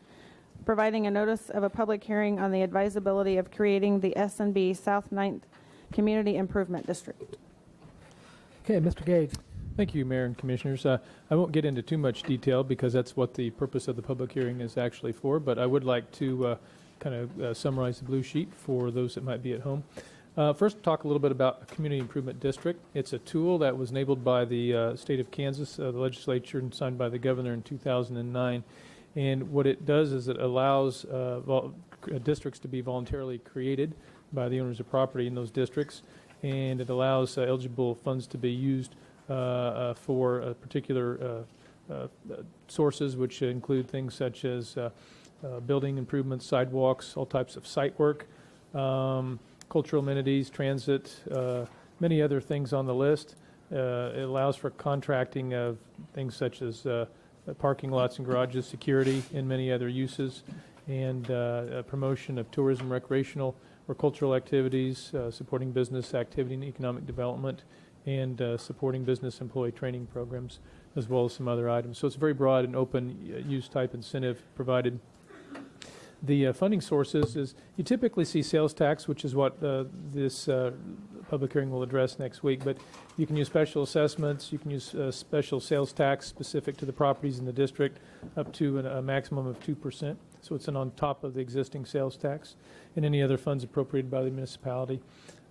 providing a notice of a public hearing on the advisability of creating the S&B South 9th Community Improvement District. Okay, Mr. Gage. Thank you, Mayor and Commissioners. I won't get into too much detail because that's what the purpose of the public hearing is actually for, but I would like to kind of summarize the blue sheet for those that might be at home. First, talk a little bit about a community improvement district. It's a tool that was enabled by the state of Kansas, the legislature, and signed by the governor in 2009. And what it does is it allows districts to be voluntarily created by the owners of property in those districts, and it allows eligible funds to be used for particular sources, which include things such as building improvements, sidewalks, all types of site work, cultural amenities, transit, many other things on the list. It allows for contracting of things such as parking lots and garages, security, and many other uses, and promotion of tourism, recreational, or cultural activities, supporting business activity and economic development, and supporting business employee training programs, as well as some other items. So it's a very broad and open use type incentive provided. The funding sources is you typically see sales tax, which is what this public hearing will address next week, but you can use special assessments, you can use special sales tax specific to the properties in the district up to a maximum of 2%. So it's on top of the existing sales tax, and any other funds appropriated by the municipality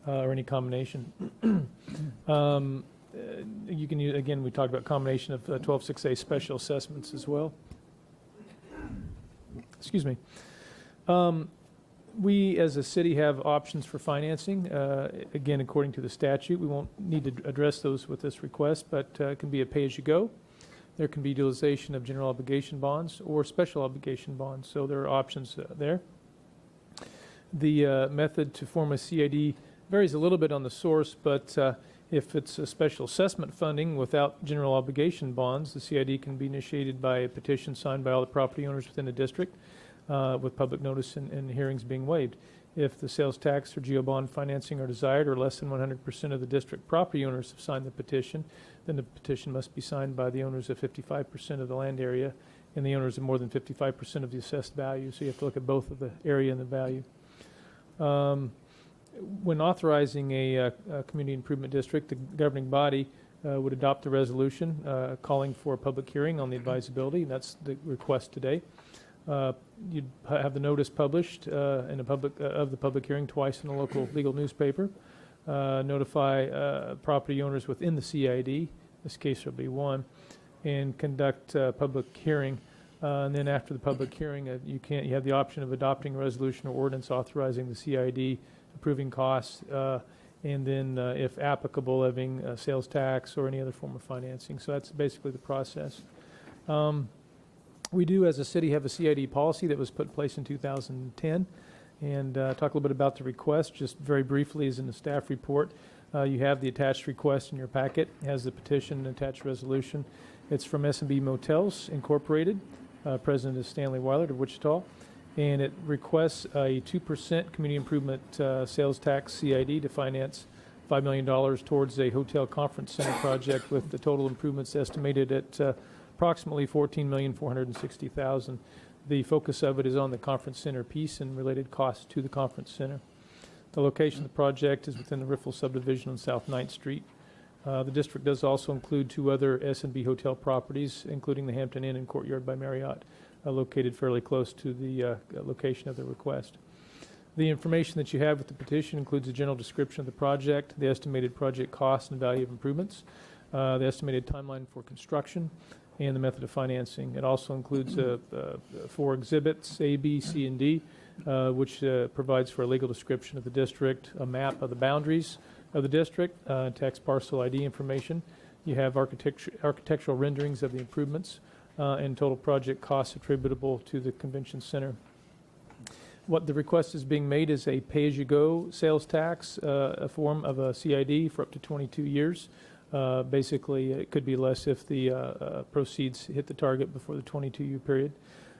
or any combination. You can use, again, we talked about combination of 12.6A special assessments as well. Excuse me. We, as a city, have options for financing. Again, according to the statute, we won't need to address those with this request, but it can be a pay-as-you-go. There can be utilization of general obligation bonds or special obligation bonds, so there are options there. The method to form a CID varies a little bit on the source, but if it's a special assessment funding without general obligation bonds, the CID can be initiated by a petition signed by all the property owners within the district, with public notice and hearings being waived. If the sales tax or GEO-bond financing are desired, or less than 100% of the district property owners have signed the petition, then the petition must be signed by the owners of 55% of the land area and the owners of more than 55% of the assessed value. So you have to look at both of the area and the value. When authorizing a community improvement district, the governing body would adopt a resolution calling for a public hearing on the advisability, and that's the request today. You'd have the notice published in of the public hearing twice in a local legal newspaper. Notify property owners within the CID, in this case there'll be one, and conduct a public hearing. And then after the public hearing, you have the option of adopting a resolution or ordinance authorizing the CID, approving costs, and then, if applicable, levying sales tax or any other form of financing. So that's basically the process. We do, as a city, have a CID policy that was put in place in 2010. And talk a little bit about the request, just very briefly, as in the staff report. You have the attached request in your packet. It has the petition and attached resolution. It's from S&B Motels Incorporated. President is Stanley Weiler of Wichita. And it requests a 2% community improvement sales tax CID to finance $5 million towards a hotel conference center project, with the total improvements estimated at approximately $14,460,000. The focus of it is on the conference center piece and related costs to the conference center. The location of the project is within the Riffle subdivision on South 9th Street. The district does also include two other S&B hotel properties, including the Hampton Inn and Courtyard by Marriott, located fairly close to the location of the request. The information that you have with the petition includes a general description of the project, the estimated project cost and value of improvements, the estimated timeline for construction, and the method of financing. It also includes 4 exhibits, A, B, C, and D, which provides for a legal description of the district, a map of the boundaries of the district, tax parcel ID information. You have architectural renderings of the improvements, and total project costs attributable to the convention center. What the request is being made is a pay-as-you-go sales tax, a form of a CID for up to 22 years. Basically, it could be less if the proceeds hit the target before the 22-year period.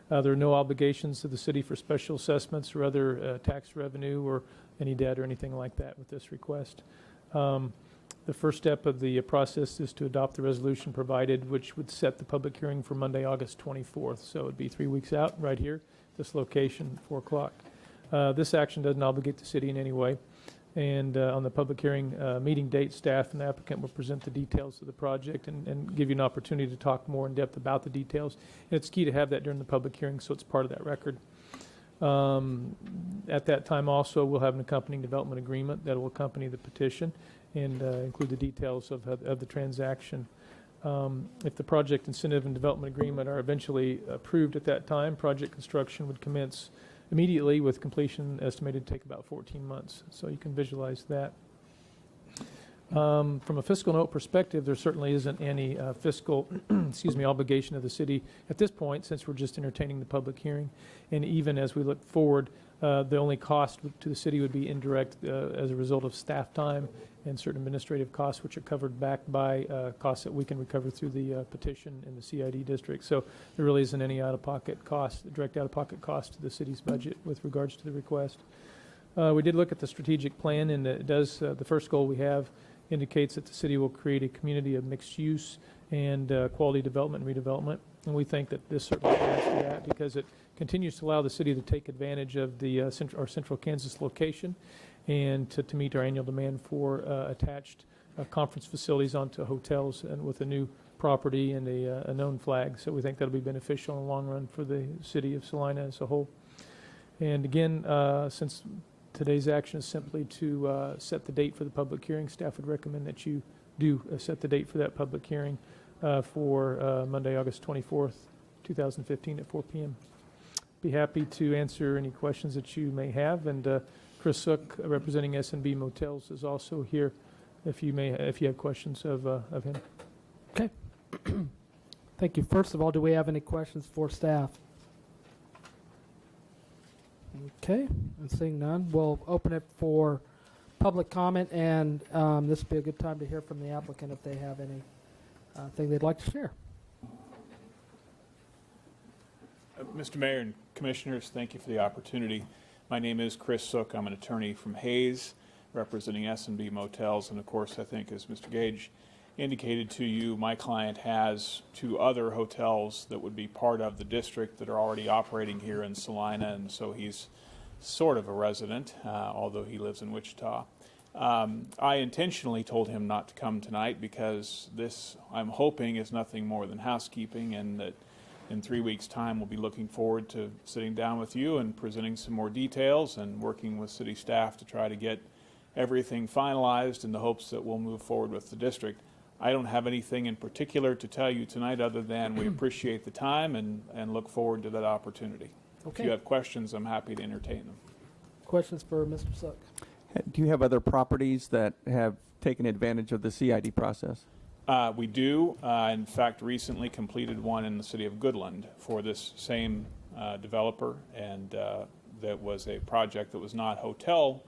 There are no obligations to the city for special assessments or other tax revenue or any debt or anything like that with this request. The first step of the process is to adopt the resolution provided, which would set the public hearing for Monday, August 24th. So it'd be 3 weeks out, right here, this location, 4 o'clock. This action doesn't obligate the city in any way. And on the public hearing meeting date, staff and the applicant will present the details of the project and give you an opportunity to talk more in depth about the details. And it's key to have that during the public hearing, so it's part of that record. At that time also, we'll have an accompanying development agreement that will accompany the petition and include the details of the transaction. If the project incentive and development agreement are eventually approved at that time, project construction would commence immediately, with completion estimated to take about 14 months. So you can visualize that. From a fiscal note perspective, there certainly isn't any fiscal obligation of the city at this point, since we're just entertaining the public hearing. And even as we look forward, the only cost to the city would be indirect as a result of staff time and certain administrative costs, which are covered back by costs that we can recover through the petition in the CID district. So there really isn't any out-of-pocket cost, direct out-of-pocket cost to the city's budget with regards to the request. We did look at the strategic plan, and it does, the first goal we have indicates that the city will create a community of mixed use and quality development and redevelopment. And we think that this certainly adds to that, because it continues to allow the city to take advantage of the our central Kansas location and to meet our annual demand for attached conference facilities onto hotels, and with a new property and a known flag. So we think that'll be beneficial in the long run for the city of Salina as a whole. And again, since today's action is simply to set the date for the public hearing, staff would recommend that you do set the date for that public hearing for Monday, August 24th, 2015 at 4 p.m. Be happy to answer any questions that you may have, and Chris Sook, representing S&B Motels, is also here if you have questions of him. Okay. Thank you. First of all, do we have any questions for staff? Okay, and seeing none, we'll open it for public comment, and this would be a good time to hear from the applicant if they have any thing they'd like to share. Mr. Mayor and Commissioners, thank you for the opportunity. My name is Chris Sook. I'm an attorney from Hayes, representing S&B Motels, and of course, I think as Mr. Gage indicated to you, my client has 2 other hotels that would be part of the district that are already operating here in Salina, and so he's sort of a resident, although he lives in Wichita. I intentionally told him not to come tonight because this, I'm hoping, is nothing more than housekeeping, and that in 3 weeks' time we'll be looking forward to sitting down with you and presenting some more details and working with city staff to try to get everything finalized in the hopes that we'll move forward with the district. I don't have anything in particular to tell you tonight other than we appreciate the time and look forward to that opportunity. Okay. If you have questions, I'm happy to entertain them. Questions for Mr. Sook? Do you have other properties that have taken advantage of the CID process? We do. In fact, recently completed one in the city of Goodland for this same developer, and that was a project that was not hotel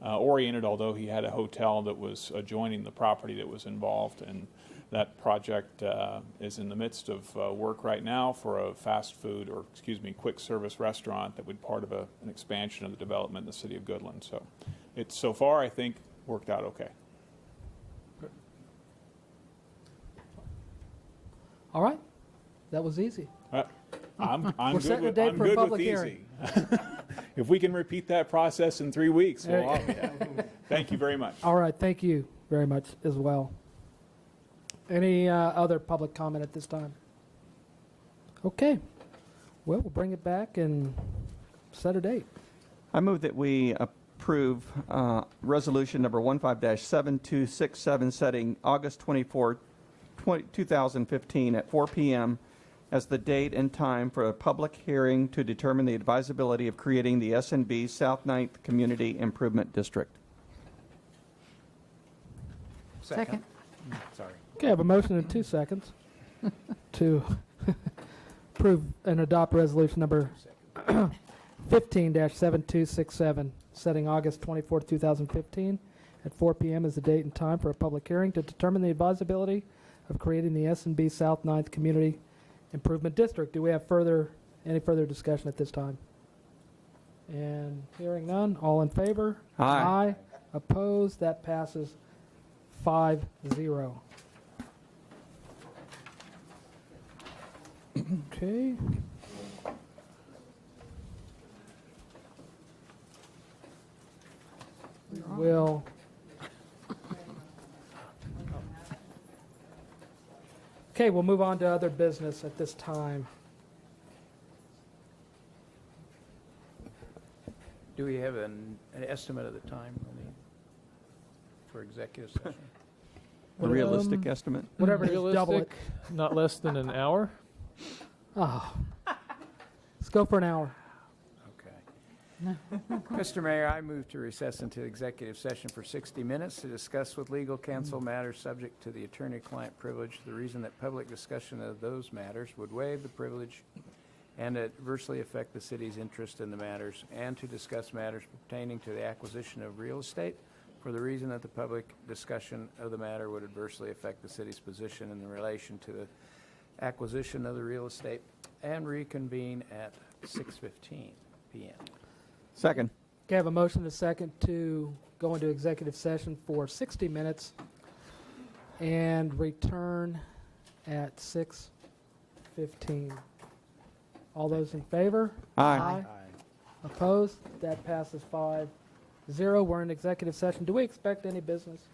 oriented, although he had a hotel that was adjoining the property that was involved. And that project is in the midst of work right now for a fast food, or quick service restaurant that would be part of an expansion of the development in the city of Goodland. So it's so far, I think, worked out okay. All right, that was easy. I'm We're good setting a with, date I'm for a good public with hearing. easy. If we can repeat that process in 3 weeks, well, thank you very much. All right, thank you very much as well. Any other public comment at this time? Okay, well, we'll bring it back and set a date. I move that we approve resolution number 15-7267, setting August 24, 2015 at 4 p.m. as the date and time for a public hearing to determine the advisability of creating the S&B South 9th Community Improvement District. Second. Sorry. Okay, I have a motion in 2 seconds to approve and adopt resolution number 15-7267, setting August 24, 2015 at 4 p.m. as the date and time for a public hearing to determine the advisability of creating the S&B South 9th Community Improvement District. Do we have any further discussion at this time? And hearing none, all in favor? Aye. Opposed? That passes 5-0. Okay. Will. Okay, we'll move on to other business at this time. Do we have an estimate of the time we'll need for executive session? A realistic estimate? Whatever it is, double it. Realistic, not less than an hour. Oh. Let's go for an hour. Okay. Mr. Mayor, I move to recess into executive session for 60 minutes to discuss with legal counsel matters subject to the attorney-client privilege. The reason that public discussion of those matters would waive the privilege and adversely affect the city's interest in the matters, and to discuss matters pertaining to the acquisition of real estate for the reason that the public discussion of the matter would adversely affect the city's position in relation to the acquisition of the real estate, and reconvene at 6:15 p.m. Second. Okay, I have a motion and a second to go into executive session for 60 minutes and return at 6:15. All those in favor? Aye. Opposed? That passes 5-0. We're in executive session. Do we expect any business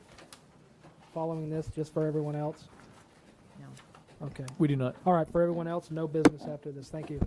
following this, just for everyone else? No. Okay. We do not. All right, for everyone else, no business after this. Thank you.